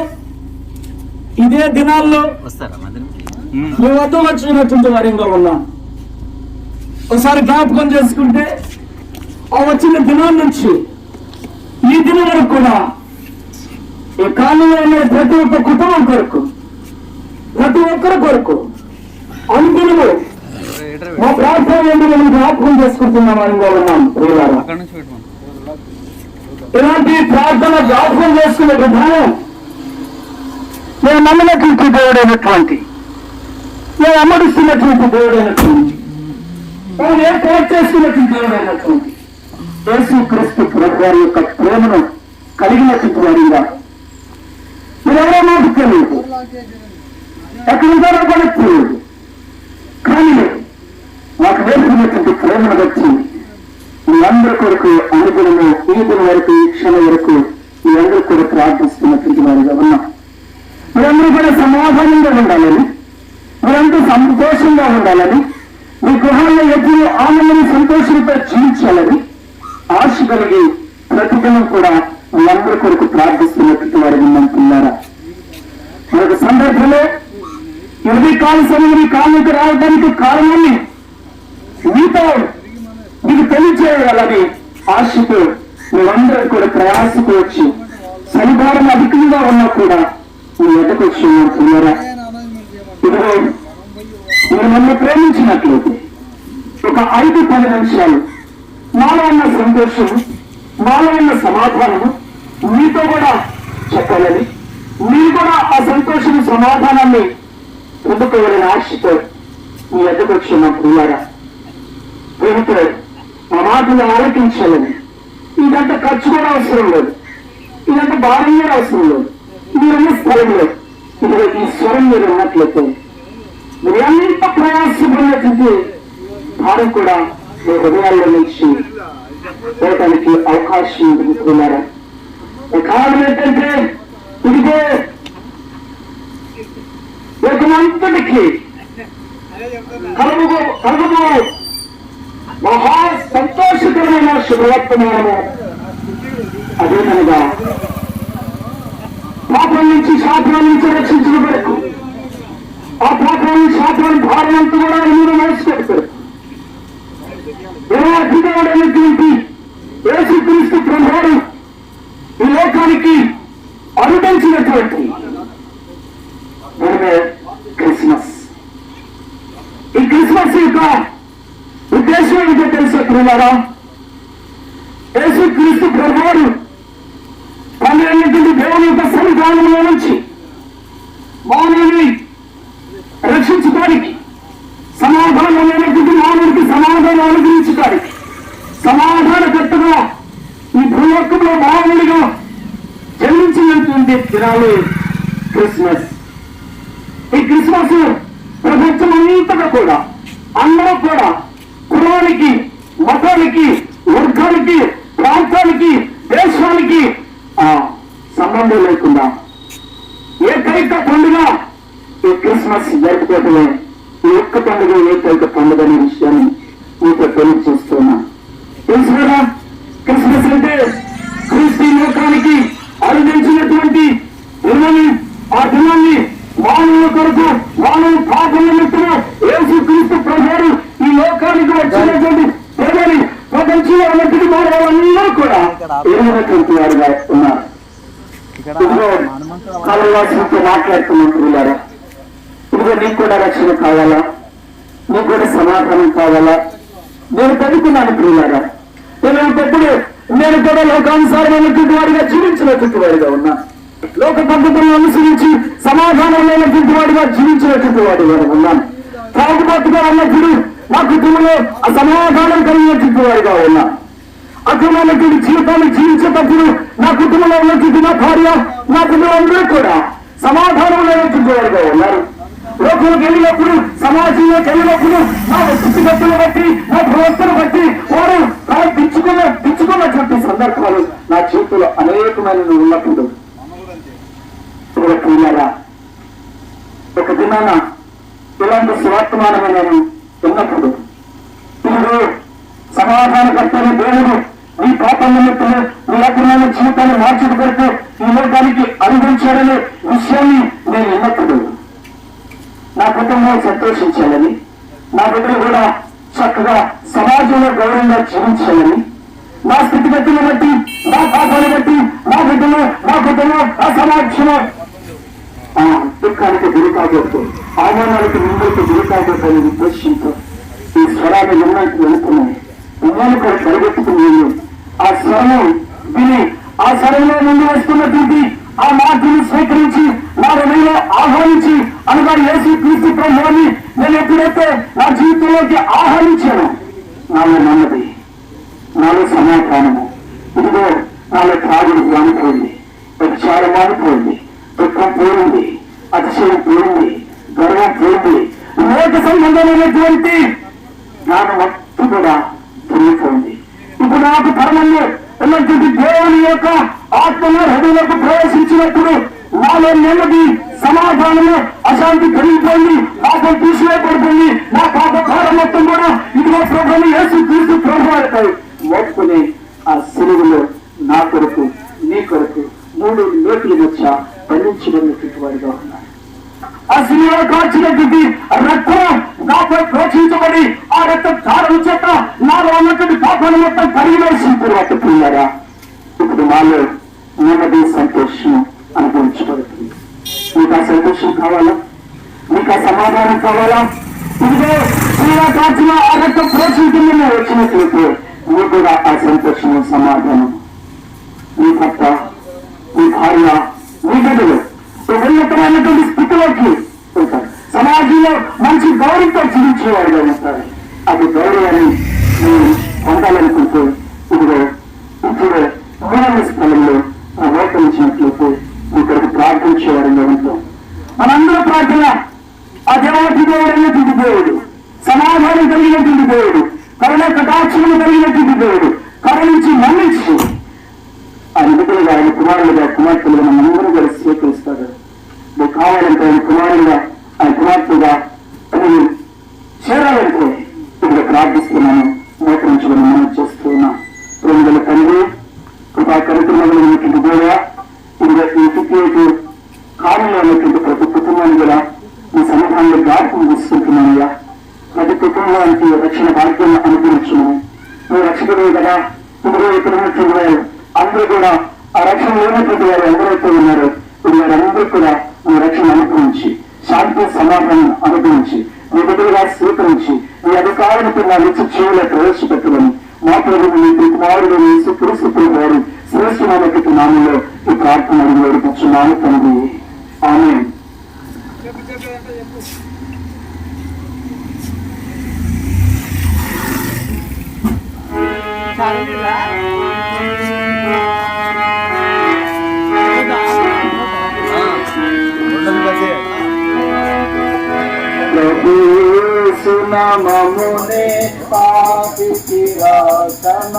ఇదే దినాల్లో మీ వద్ద వచ్చినటువంటి వారిగా ఉన్నాం. ఒకసారి జ్ఞాపకం చేసుకుంటే ఆ వచ్చిన దినాల నుంచి ఈ దినం వరకు కూడా ఈ కాలంలో ఉన్న ప్రతి ఒక్క కుటుంబం కొరకు, ప్రతి ఒక్కరి కొరకు అనుకును మా ప్రార్థన మేము జ్ఞాపకం చేసుకుంటున్నాం అనుగా ఉన్నాం. ఇలాంటి ప్రార్థన జ్ఞాపకం చేసుకునే విధానం నేను నమ్మినటువంటి దేవుడైనటువంటి, నేను అమ్మడిస్తున్నటువంటి దేవుడైనటువంటి, నేను ఏర్పాటు చేసుకున్నటువంటి దేవుడైనటువంటి యేసు క్రీస్తు ప్రభువారి యొక్క ప్రేమను కలిగినటువంటి వారిగా మీరెవరో మాకు తెలియదు, ఎక్కడుంటారో కూడా తెలియదు. కానీ మాకు నేర్పినటువంటి ప్రేమను బట్టి మీ అందరి కొరకు అనుగుణము ఈ దిన వరకు, ఈ క్షణం వరకు మీ అందరూ కూడా ప్రార్థిస్తున్నటువంటి వారిగా ఉన్నాం. మీరందరూ కూడా సమాధానంగా ఉండాలని, మీరందరూ సంతోషంగా ఉండాలని, మీ గృహాల్లో ఎప్పుడు ఆనందం సంతోషంతో జీవించాలని ఆశ కలిగి ప్రతిదినం కూడా మీరందరి కొరకు ప్రార్థిస్తున్నటువంటి వారు విన్నంటున్నారా? మరొక సందర్భంలో ఇరవై కాల సమయం ఈ కాలంకి రావడానికి కారణాన్ని మీతో మీకు తెలియజేయాలని ఆశతో మీరందరూ కూడా ప్రయాసకు వచ్చి శనివారం అధికంగా ఉన్నా కూడా మీ ఎద్దకు వచ్చి ఉన్నారా? ఇదిగో మీరు నన్ను ప్రేమించినట్లయితే ఒక 5-10 నిమిషాలు మాలో ఉన్న సంతోషం, మాలో ఉన్న సమాధానము మీతో కూడా చెప్పాలని, మీరు కూడా ఆ సంతోషం సమాధానాన్ని పొందుకోవాలని ఆశతో మీ ఎద్దకు వచ్చి నా ప్రియారా ప్రేమతో మా మాటలు ఆలోచించాలని. ఇదంతా ఖర్చు కూడా అవసరం లేదు, ఇదంతా భారం కూడా అవసరం లేదు. మీరున్న స్థలంలో ఇదిగో ఈ స్వరం మీరు ఉన్నట్లయితే మీరు ఎంత ప్రయాసపడినట్లయితే భారం కూడా మీ హృదయాల్లో నుంచి పోవటానికి అవకాశం ఉంటున్నారా? కారణం ఏంటంటే ఇదిగో లోకమంతటికి కలుగు మహా సంతోషకరమైన శుభవర్తమానము అదేనగా పాపం నుంచి, శాపం నుంచి రక్షించిన వరకు, ఆ పాపాన్ని శాపాన్ని భారం అంతా కూడా మీరు మోసుకెడతారు. అధికారుడైనటువంటి యేసుక్రీస్తు ప్రభువు ఈ లోకానికి అనుమతించినటువంటి క్రిస్మస్. ఈ క్రిస్మస్ యొక్క ఉద్దేశం ఏమిటో తెలుసుకున్నారా? యేసుక్రీస్తు ప్రభువు పన్నెండు దేవుని యొక్క సన్నిధానంలో నుంచి మానవుని రక్షించడానికి, సమాధానం లేనటువంటి మానవుడికి సమాధానం అనుగ్రహించడానికి, సమాధానకర్తగా ఈ భూలోకంలో మానవుడిగా జన్మించినటువంటి దినాలు క్రిస్మస్. ఈ క్రిస్మస్ ప్రపంచం అంతటా కూడా, అందరూ కూడా కులానికి, మతానికి, వర్గానికి, ప్రాంతానికి, దేశానికి సంబంధం లేకుండా ఏకైక పండుగ ఈ క్రిస్మస్ జరుపుకోవటమే ఈ ఒక్క పండుగ ఏకైక పండుగ అనే విషయాన్ని మీతో తెలియజేస్తున్నా. తెలుసు కదా, క్రిస్మస్ అంటే క్రీస్తు లోకానికి అందించినటువంటి దినాన్ని, ఆ దినాన్ని మానవుల కొరకు, మానవ పాపం నిమిత్తము యేసు క్రీస్తు ప్రభువు ఈ లోకానికి వచ్చినటువంటి ప్రజలు ప్రపంచంలో ఉన్నటువంటి మానవులందరూ కూడా ఎరుగినటువంటి వారుగా ఉన్నారు. కాలవాసులతో మాట్లాడుతున్నట్టున్నారా? ఇదిగో నీకు కూడా రక్షణ కావాలా? నీకు కూడా సమాధానం కావాలా? నేను పెట్టుకున్నాను ప్రియులారా. నేను కూడా లోకానుసారమైనటువంటి వాడిగా జీవించినటువంటి వాడిగా ఉన్నా. లోక పద్ధతులను అనుసరించి సమాధానం లేనటువంటి వాడిగా జీవించినటువంటి వాడిగా ఉన్నాను. తాగుబాటుగా ఉన్నప్పుడు నా కుటుంబంలో అసమాధానం కలిగినటువంటి వాడిగా ఉన్నా. అక్రమైనటువంటి జీవితాన్ని జీవించేటప్పుడు నా కుటుంబంలో ఉన్నటువంటి నా భార్య, నా కుటుంబం అందరూ కూడా సమాధానం లేనటువంటి వాడిగా ఉన్నారు. లోకంలోకి వెళ్ళినప్పుడు, సమాజంలోకి వెళ్ళినప్పుడు నా స్థితిగతులు బట్టి, నా ప్రవర్తన బట్టి వారు దించుకున్నటువంటి సందర్భాలు నా జీవితంలో అనేకమైన ఉన్నప్పుడు ఒక దినాన ఇలాంటి స్వార్థమానమైన ఉన్నప్పుడు ఇప్పుడు సమాధానకర్తని దేవుడు నీ పాపం నిమిత్తము నీ అగ్రమైన జీవితాన్ని మార్చుకు పెడుతూ ఈ లోకానికి అనుభవించాడనే విషయాన్ని నేను విన్నప్పుడు నా కుటుంబం సంతోషించాలని, నా బిడ్డలు కూడా చక్కగా సమాజంలో గౌరవంగా జీవించాలని, నా స్థితిగతులను బట్టి, నా పాపాన్ని బట్టి నా బిడ్డలు, నా కుటుంబం, నా సమాజంలో దుఃఖానికి గురి కాకూడదు, అవమానాలకు ముందుకు గురి కాకూడదు అనే ఉద్దేశంతో ఈ స్వరాన్ని వినడానికి వెళుతున్నాయి. విన్నాను కూడా పరిగెత్తుకుని ఆ స్వరం విని ఆ స్వరంలో ముందు వస్తున్నటువంటి ఆ మాటను స్వీకరించి నా హృదయంలో ఆహ్వానించి అనగా యేసు క్రీస్తు ప్రభువుని నేను ఎప్పుడైతే నా జీవితంలోకి ఆహ్వానించాను, నాలో నెమ్మది, నాలో సమాధానము, ఇదిగో నాలో త్రాగుడు మానిపోయింది, ప్రచారం మానిపోయింది, దుఃఖం పోయింది, అతిశయం పోయింది, గర్వం పోయింది, లోక సంబంధమైనటువంటి జ్ఞానం మొత్తం కూడా తిరిగిపోయింది. ఇప్పుడు నాకు పరమంలో ఉన్నటువంటి దేవుని యొక్క ఆత్మలో హృదయంలోకి ప్రవేశించినప్పుడు నాలో నెమ్మది, సమాధానము, అశాంతి పెరిగిపోయింది, పాపం తీసివేయబడుతుంది. నా పాప భారం మొత్తం కూడా ఇదిగో ప్రభువుని యేసు క్రీస్తు ప్రభువుపై మోసుకుని ఆ సిలువలో నా కొరకు, నీ కొరకు 3 మేకుల మధ్య బంధించబడినటువంటి వాడిగా ఉన్నాను. ఆ సిలువలో కాల్చినటువంటి రక్తం నాపై ప్రోక్షించబడి ఆ రక్త ధారణ చేత నాలో ఉన్నటువంటి పాపాన్ని మొత్తం పరివేసిన తర్వాత పిల్లారా ఇప్పుడు నాలో నెమ్మది, సంతోషం అనుభవించబడుతుంది. మీకు ఆ సంతోషం కావాలా? మీకు ఆ సమాధానం కావాలా? ఇదిగో సిలువ కాల్చిన ఆ రక్తం ప్రోక్షించిందని వచ్చినట్లయితే మీకు కూడా ఆ సంతోషం, సమాధానం మీ భర్త, మీ భార్య, మీ బిడ్డలు ఉన్నతమైనటువంటి స్థితిలోకి ఉంటారు. సమాజంలో మంచి గౌరవంతో జీవించే వాడిగా ఉంటారు. అది గౌరవాన్ని మీరు పొందాలనుకుంటే ఇదిగో ఇప్పుడు మూడవ స్థలంలో మోకరించినట్లయితే ఇక్కడికి ప్రార్థించేవాడిగా ఉంటాం. మనందరూ ప్రార్థన ఆ దేవాటి దేవుడు అయినటువంటి దేవుడు, సమాధానం కలిగినటువంటి దేవుడు, కరుణ కటాక్షములు కలిగినటువంటి దేవుడు, కరుణించి మన్నించి ఆయన బిడ్డలుగా, ఆయన కుమారులుగా, కుమార్తెలుగా మనందరూ కూడా స్వీకరిస్తాడు. నువ్వు కావాలంటే ఆయన కుమారులుగా, ఆయన కుమార్తెగా నువ్వు చేరాలంటే ఇక్కడ ప్రార్థిస్తున్నాను, మోకరించుకుని మనం చేస్తున్నా. ప్రేమగల తండ్రి, కృపాకరితున్నటువంటి దేవుడా, ఇదిగో ఈ స్థితి కాలంలో ఉన్నటువంటి ప్రతి కుటుంబాన్ని కూడా ఈ సమాధానంలో జ్ఞాపకం తీసుకుంటున్నానుగా. ప్రతి కుటుంబానికి రక్షణ భాగ్యాన్ని అనుగ్రహించున్నాను. నువ్వు రక్షకుడు కదా. ఇదిగో ఇక్కడ ఉన్నటువంటి వారు అందరూ కూడా ఆ రక్షణ లేనటువంటి వారు ఎవరైతే ఉన్నారో వారందరూ కూడా నీ రక్షణ అనుగ్రహించి, శాంతి సమాధానం అనుగ్రహించి, నీ బిడ్డలుగా స్వీకరించి నీ అధికారానికి నా నిత్య జీవులో ప్రవేశపెట్టమని మా ప్రభువు నీ కుమారుడు యేసు క్రీస్తు వారు శ్రేష్ఠమైనటువంటి నామంలో ఈ ప్రార్థన అడిగి వేడుకొచ్చున్నాను తండ్రి. ఆమేన్.
సునామమునే పాపికి రాతన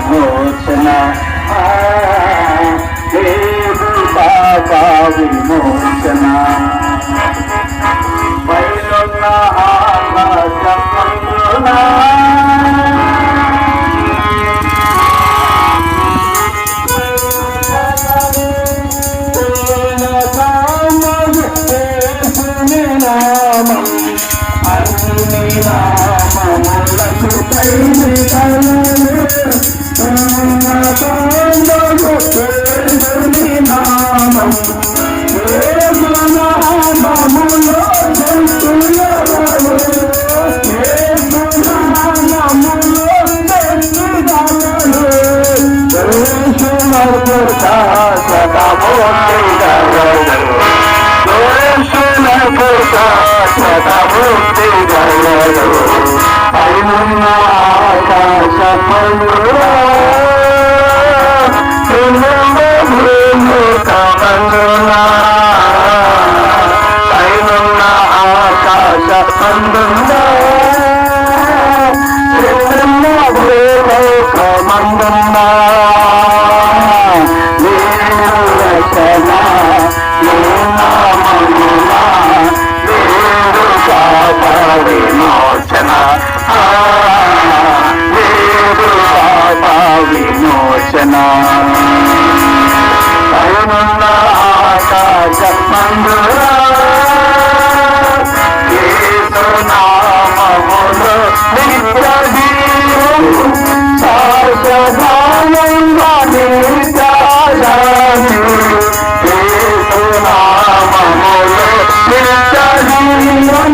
విమోచన లేదు పాప విమోచన పైనున్న ఆకాశమందున అన్ని నామములకు పైన నామం నామములో విమోచన పైనున్న ఆకాశమందున యేసు నామములో నిత్యజీవం శాశ్వతంగా నిత్యశాంతి యేసు నామములో నిత్యజీవం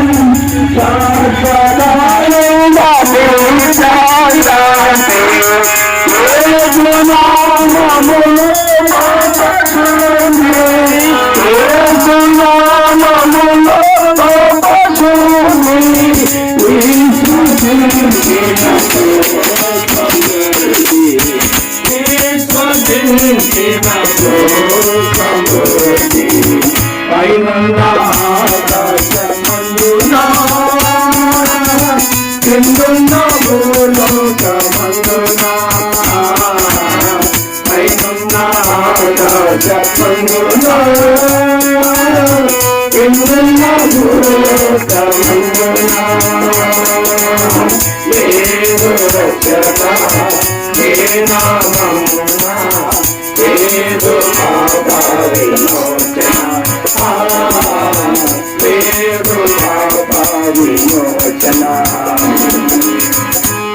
శాశ్వతంగా నిత్యశాంతి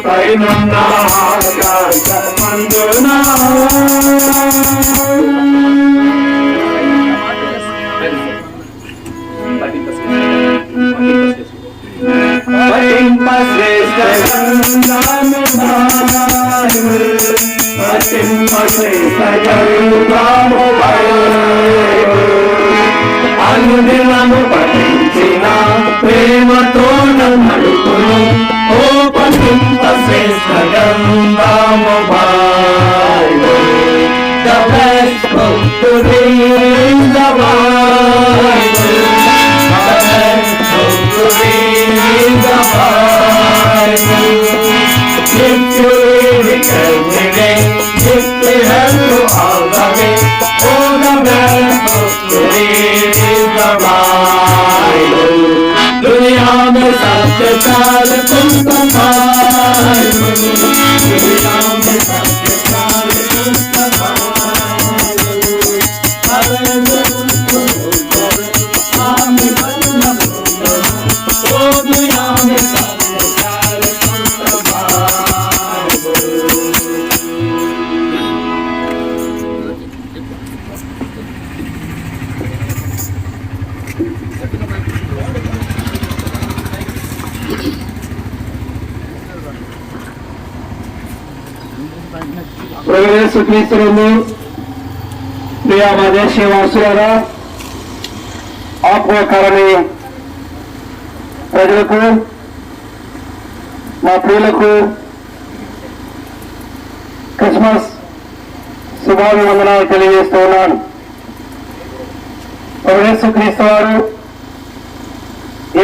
పైనున్న ఆకాశమందున అనుదినము పఠించిన ప్రేమతో నడుపును ఓ పఠింప శ్రేష్ఠ గ్రంథము Bible. The best book to read the Bible. The best book to read the Bible. If you read it every day, it will help you all the way. Oh, the best book to read is the Bible. दुनिया में सबसे साल पुस्तक दुनिया में सबसे साल पुस्तक ओ दुनिया में सबसे साल पुस्तक
క్రీస్తునందు ప్రియ మా దేశవాసులారా, ఆత్మకారణి ప్రజలకు, మా ప్రియులకు క్రిస్మస్ శుభాభివందనాలు తెలియజేస్తూ ఉన్నాను. క్రీస్తు వారు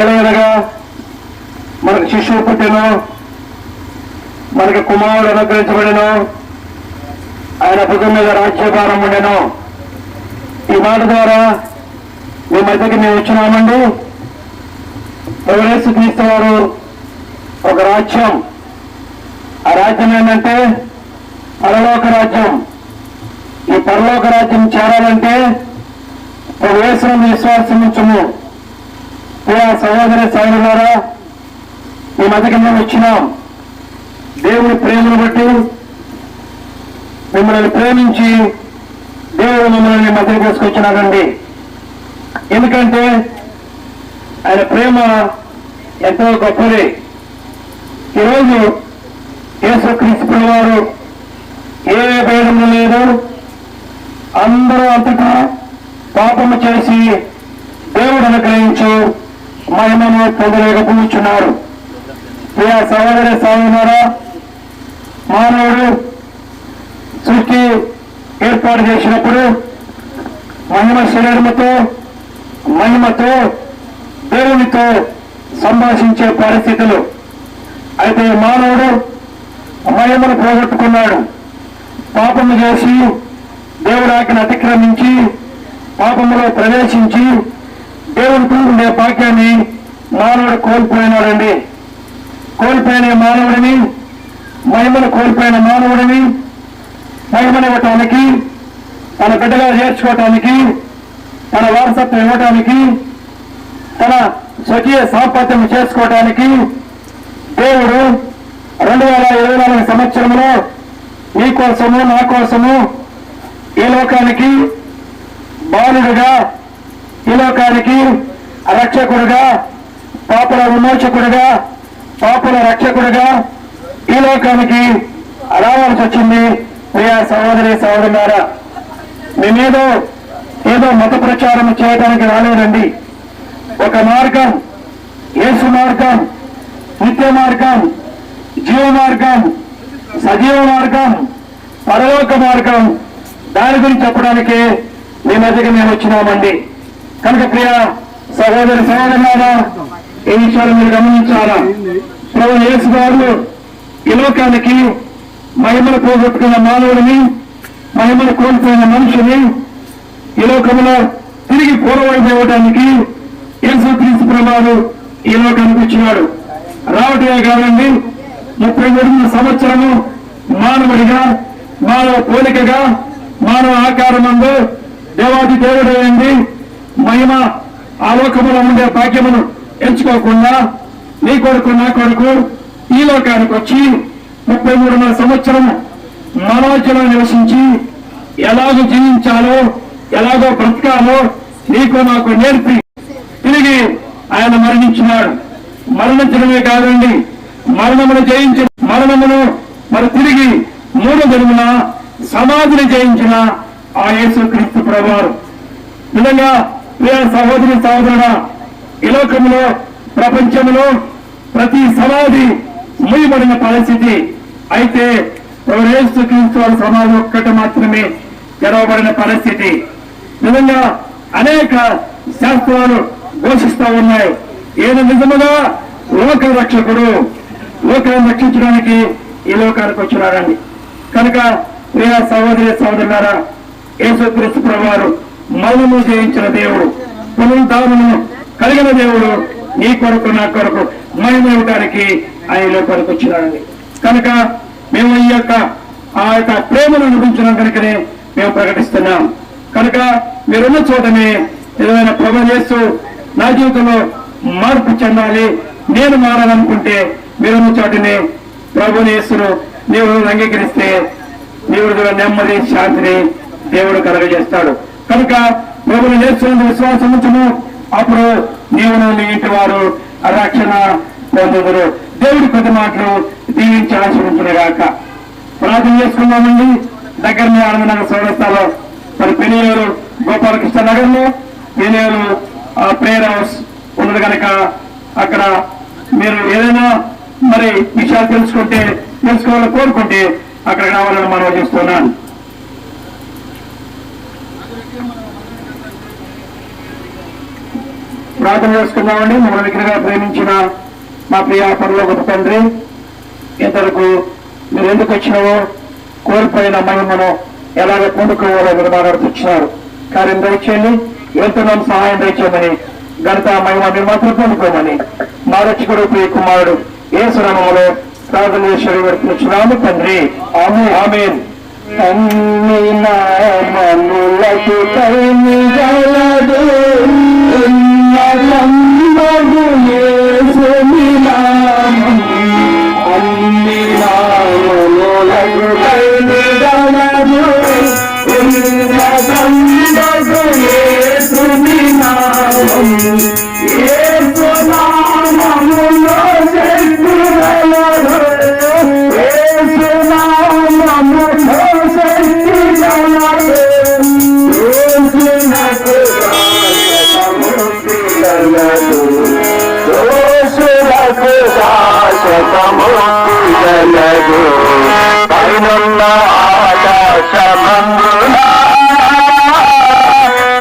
ఏలైనగా మనకు శిశువు పుట్టినో, మనకి కుమారుడు అనుగ్రహించబడినో,
ఆయన భుజం మీద రాజ్యభారం ఉండెను. ఈ మాట ద్వారా మీ మధ్యకి మేము వచ్చినామండి. యేసుక్రీస్తు వారు ఒక రాజ్యం, ఆ రాజ్యం ఏంటంటే పరలోక రాజ్యం. ఈ పరలోక రాజ్యం చేరాలంటే యేసునందు విశ్వాసం ఉంచుము. సహోదరి సహోదరులారా, ఈ మధ్యకి మేము వచ్చినాం. దేవుని ప్రేమను బట్టి మిమ్మల్ని ప్రేమించి దేవుడు మిమ్మల్ని మధ్య తీసుకొచ్చినాడండి. ఎందుకంటే ఆయన ప్రేమ ఎంతో గొప్పది. ఈరోజు యేసుక్రీస్తు వారు ఏ భేదము లేదు, అందరూ అంతటా పాపము చేసి దేవుడు అనుగ్రహించు మహిమను పొందలేకపోతున్నారు. ప్రియ సహోదరి సహోదరులారా, మానవుడు సృష్టి ఏర్పాటు చేసినప్పుడు మహిమ శరీరముతో మహిమతో దేవునితో సంభాషించే పరిస్థితులు. అయితే మానవుడు మహిమను పోగొట్టుకున్నాడు. పాపము చేసి దేవుడి ఆజ్ఞను అతిక్రమించి పాపములో ప్రవేశించి దేవుడితో ఉండే భాగ్యాన్ని మానవుడు కోల్పోయినాడండి. కోల్పోయిన మానవుడిని, మహిమను కోల్పోయిన మానవుడిని మహిమనివ్వటానికి, తన బిడ్డగా చేర్చుకోవటానికి, తన వారసత్వం ఇవ్వటానికి, తన స్వకీయ సాంపత్యం చేసుకోవటానికి దేవుడు 2024 సంవత్సరంలో నీ కోసము నా కోసము ఈ లోకానికి బాలుడుగా, ఈ లోకానికి రక్షకుడుగా, పాపల విమోచకుడుగా, పాపల రక్షకుడుగా ఈ లోకానికి రావాల్సి వచ్చింది. ప్రియ సహోదరి సహోదరులారా, మేమేదో ఏదో మత ప్రచారం చేయడానికి రాలేదండి. ఒక మార్గం, యేసు మార్గం, నిత్య మార్గం, జీవ మార్గం, సజీవ మార్గం, పరలోక మార్గం, దాని గురించి చెప్పడానికి మీ మధ్యకి మేము వచ్చినామండి. కనుక ప్రియ సహోదరి సహోదరులారా, ఈ విషయాలు మీరు గమనించాలా. ప్రభు యేసు గారు ఈ లోకానికి మహిమను పోగొట్టుకున్న మానవుడిని, మహిమను కోల్పోయిన మనిషిని ఈ లోకంలో తిరిగి పూర్వవైపోవడానికి యేసుక్రీస్తు ప్రభువు ఈ లోకానికి వచ్చినాడు. రావటమే కాదండి, 33 సంవత్సరము మానవుడిగా, మానవ పోలికగా, మానవ ఆకారమందు దేవాది దేవుడైంది. మహిమ ఆలోకములో ఉండే భాగ్యమును ఎంచుకోకుండా నీ కొడుకు నా కొడుకు ఈ లోకానికి వచ్చి 33 సంవత్సరం మనోజ్యలో నివసించి ఎలాగో జీవించాలో, ఎలాగో బ్రతకాలో నీకు నాకు నేర్పి తిరిగి ఆయన మరణించినాడు. మరణించడమే కాదండి, మరణమును జయించిన, మరణమును మరి తిరిగి 3వ దినమున సమాధిని జయించిన ఆ యేసుక్రీస్తు ప్రభువారు. నిజంగా ప్రియ సహోదరి సహోదరుడా, ఈ లోకంలో ప్రపంచంలో ప్రతి సమాధి మూయబడిన పరిస్థితి. అయితే యేసుక్రీస్తు వారి సమాధి ఒక్కటి మాత్రమే తెరవబడిన పరిస్థితి. నిజంగా అనేక శాస్త్రాలు ఘోషిస్తూ ఉన్నాయి. ఈయన నిజముగా లోక రక్షకుడు, లోకాన్ని రక్షించడానికి ఈ లోకానికి వచ్చినాడండి. కనుక ప్రియ సహోదరి సహోదరులారా, యేసుక్రీస్తు ప్రభువారు మరణము జయించిన దేవుడు, పునరుద్ధానము కలిగిన దేవుడు నీ కొరకు నా కొరకు మహిమ ఇవ్వడానికి ఆయన లోకానికి వచ్చినాడండి. కనుక మేము ఆ యొక్క ప్రేమను అనుభవించడం కనుకనే మేము ప్రకటిస్తున్నాం. కనుక మీరున్న చోటనే ఏదైన ప్రభు యేసు నా జీవితంలో మార్పు చెందాలి, నేను మారాలనుకుంటే మీరున్న చోటనే ప్రభు యేసును నీవు అంగీకరిస్తే దేవుడు నెమ్మది శాంతిని దేవుడు కలగజేస్తాడు. కనుక ప్రభుని యేసునందు విశ్వాసం ఉంచుము, అప్పుడు నీవు నీ ఇంటి వారు రక్షణ పొందుదురు. దేవుడి కొద్ది మాటలు దీవించి ఆశీర్వదించుగాక. ప్రార్థన చేసుకున్నామండి. దగ్గరనే ఆనందనగర్ చౌరస్తాలో మరి పెనియేరు గోపాలకృష్ణ నగర్ లో పెనియేరు ప్రేయర్ హౌస్ ఉన్నది కనుక అక్కడ మీరు ఏదైనా మరి విషయాలు తెలుసుకోవాలని కోరుకుంటే అక్కడ రావాలని మనం చేస్తున్నాను. ప్రార్థన చేసుకున్నామండి. మమ్మల్ని విగ్రహంగా ప్రేమించిన మా ప్రియ పరలోకపు తండ్రి, ఇంతవరకు మీరు ఎందుకు వచ్చినావో, కోల్పోయిన మహిమను ఎలాగ కుండుకోవాలో మీరు మాట్లాడుతున్నారు. కార్యం దయచేయండి, వెళ్తున్నాం సహాయం దయచేయమని, ఘనత మహిమ మీరు మాత్రం పొందుకోమని మా రక్షకుడు ప్రియ కుమారుడు యేసు నామములో ప్రార్థన చేసి పెడుతున్నాము తండ్రి. ఆమేన్. అన్ని నామములకు తరిమి గలదు ఉన్నతముగు యేసుని నామం. అన్ని నామములకు తరిమి గలదు ఉన్నతముగు యేసుని నామం. యేసు నామములో శక్తి గలదు, యేసు నామములో శక్తి గలదు, యేసునకు శాశ్వతముక్తి గలదు, యేసునకు శాశ్వతముక్తి గలదు. పైనున్న ఆకాశమందున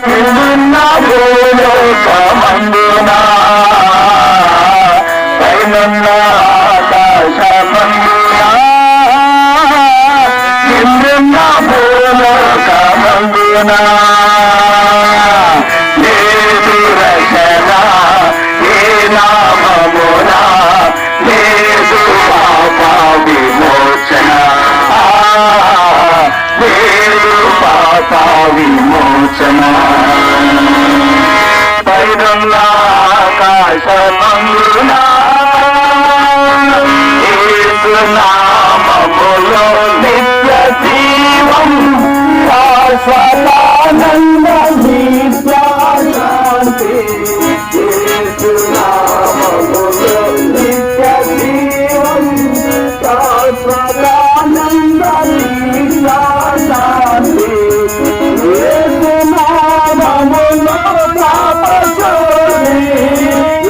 కిందున్న భూలోకమందున, పైనున్న ఆకాశమందున కిందున్న భూలోకమందున లేదు రక్షణ ఏ నామమున, లేదు పాప విమోచన, లేదు పాప విమోచన. పైనున్న ఆకాశమందున యేసు నామములో నిత్య జీవం, శాశ్వతానంద నిత్యాశాంతి. యేసు నామములో నిత్య జీవం, శాశ్వతానంద నిత్యాశాంతి. యేసు నామములో పాపశుద్ధి,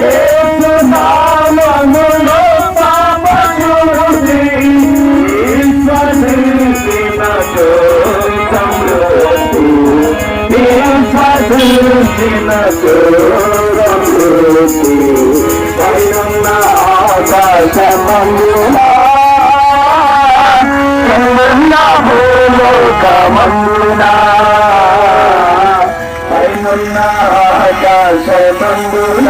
యేసు నామములో పాపశుద్ధి. ఈశ్వరునినకు సమృద్ధి, ఈశ్వరునినకు సమృద్ధి. పైనున్న ఆకాశమందున కిందున్న భూలోకమందున, పైనున్న ఆకాశమందున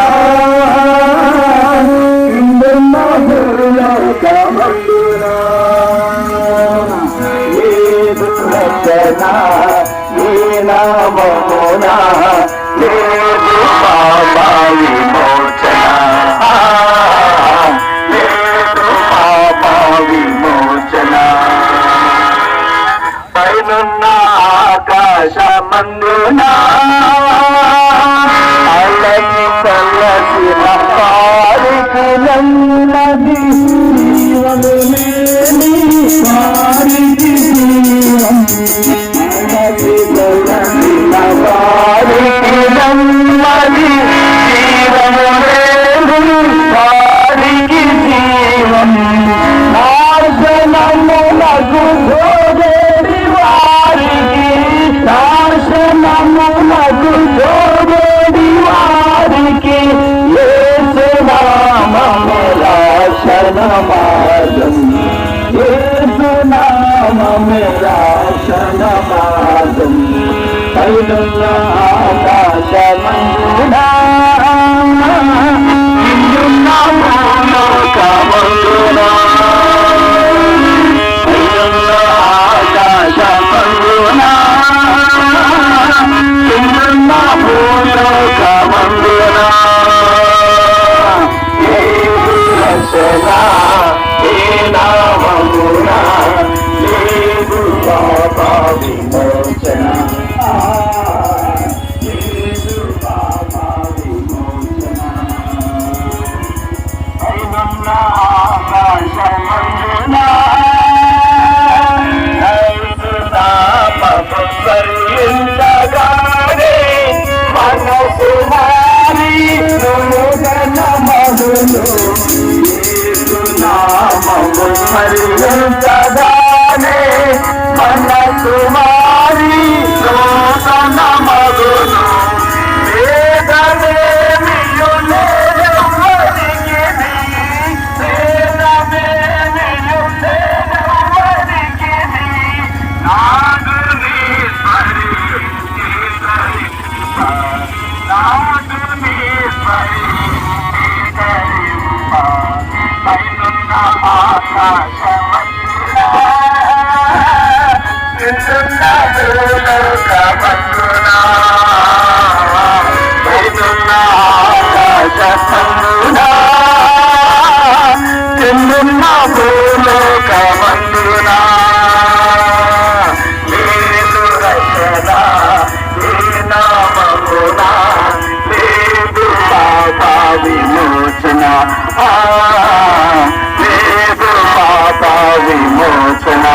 కిందున్న భూలోకమందున లేదు రక్షణ ఏ నామమున, లేదు పాప విమోచన, లేదు పాప విమోచన. పైనున్న ఆకాశమందున అలకి చల్లసిన పారికి నన్నది జీవము లేని పారికి జీవం. అలకి చల్లసిన పారికి నన్నది జీవము లేని పారికి జీవం. నాశనములకు జోగేడి వారికి, నాశనములకు జోగేడి వారికి యేసు నామము రక్షణ మార్గం, యేసు నామము రక్షణ మార్గం. పైనున్న ఆకాశమందున కిందున్న భూలోకమందున, పైనున్న ఆకాశమందున కిందున్న భూలోకమందున లేదు రక్షణ ఏ నామమున, లేదు పాప విమోచన, లేదు పాప విమోచన. పైనున్న ఆకాశమందున యేసు నామము స్మరించగానే మనసు మారి నూతన మధులు, యేసు లేదు పాప విమోచన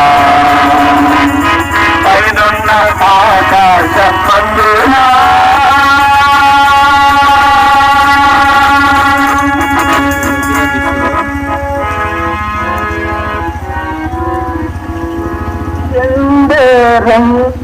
పైనున్న ఆకాశమందున Amen.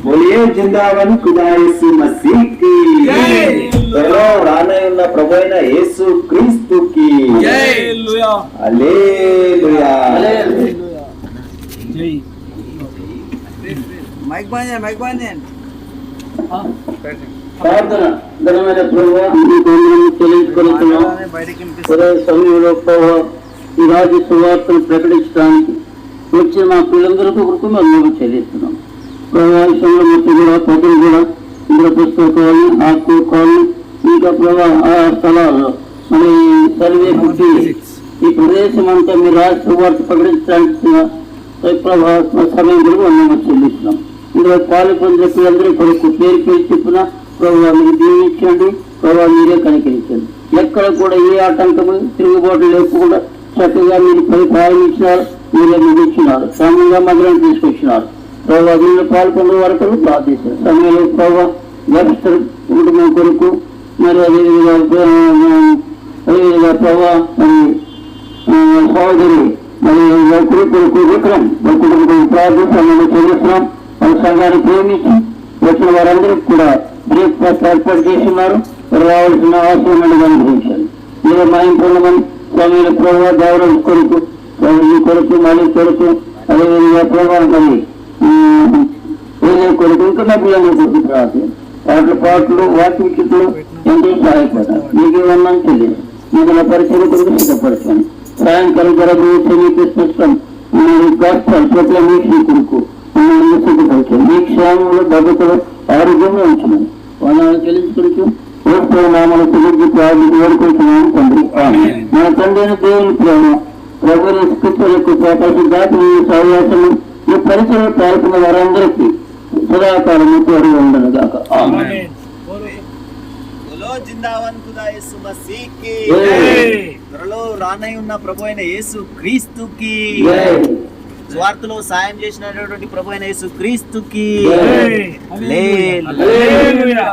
बोलिए जिंदावन खुदा यीशु मसीह की త్వరలో రానయ్యున్న ప్రభు అయిన యేసు క్రీస్తుకి హల్లెలూయా హల్లెలూయా. ప్రార్థన ఘనమైన ప్రభువా మీకు వందనములు చెల్లించుకొనుచున్నాం. సమయంలో ప్రభువా ఈ రాజు సువార్తను ప్రకటించడానికి వచ్చిన మా పిల్లలందరికీ కృతజ్ఞతలు చెల్లిస్తున్నాం. ప్రవాసంలో మొత్తం కూడా ప్రజలు కూడా ఇంద్ర పుస్తకాలు ఆకుకోవాలి ఇంకా ఆ స్థలాల్లో మరి సర్వే పుట్టి ఈ ప్రదేశం అంతా మీరు రాష్ట్ర వార్త ప్రకటించడానికి సమయం కూడా మేము చెల్లిస్తున్నాం. ఇందులో పాలు పొందిన పిల్లలందరూ కొరకు పేరు పేరు చెప్పిన ప్రభావ మీరు దీవించండి, ప్రభావ మీరే కనికరించండి. ఎక్కడ కూడా ఏ ఆటంకము తిరుగుబాటు లేకుండా చక్కగా మీరు ప్రారంభించినారు, మీరే ముగించినారు, క్రమంగా మధురాన్ని తీసుకొచ్చినారు. ప్రభావ దీనిలో పాల్గొన్న వరకు ప్రార్థిస్తారు. సమయంలో ప్రభావ వ్యవస్థ కుటుంబం కొరకు మరి అదేవిధంగా ప్రభావ మరి సహోదరి మరి కొరకు విక్రమ్ కుటుంబం ప్రార్థన సమయంలో చెల్లిస్తున్నాం. వాళ్ళ సంఘాన్ని ప్రేమించి వచ్చిన వారందరికీ కూడా బ్రేక్ఫాస్ట్ ఏర్పాటు చేస్తున్నారు. రావాల్సిన అవసరం అనుభవించాలి. మీరు మా ఇంట్లోమని సమయంలో ప్రభావ గౌరవం కొరకు కొరకు మళ్ళీ కొరకు అదేవిధంగా ప్రభావం మరి కొరకు ఇంకా నా పిల్లలు కొరకు ప్రార్థన పాటలు వాక్యలు ఎంతో సహాయపడాలి. మీకు ఏమన్నా తెలియదు మిగిలిన పరిచయం కొరకు సిద్ధపరచండి. సాయంకాలం జరగబోయే క్రిస్మస్ ప్రొక్లమేషన్ కొరకు సిద్ధపరచండి. మీ క్షేమంలో భద్రతలో ఆరోగ్యంలో ఉంచున్నాను. వాళ్ళని చెల్లించుకొచ్చు నామలు తెలుగు వేడుకుంటున్నాను తండ్రి. మన తండ్రి అయిన దేవుని ప్రేమ ప్రభుత్వ స్కృతులకు పరిశుద్ధాత్మ సహవాసము ఈ పరిచయం పాల్గొన్న వారందరికీ సదాకాలం తోడుగా ఉండను గాక.
జిందావన్ ఖుదా యేసు మసీహ్ కి త్వరలో రానై ఉన్న ప్రభు అయిన యేసు క్రీస్తుకి, స్వార్థలో సాయం చేసినటువంటి ప్రభు అయిన యేసు క్రీస్తుకి
హల్లెలూయా.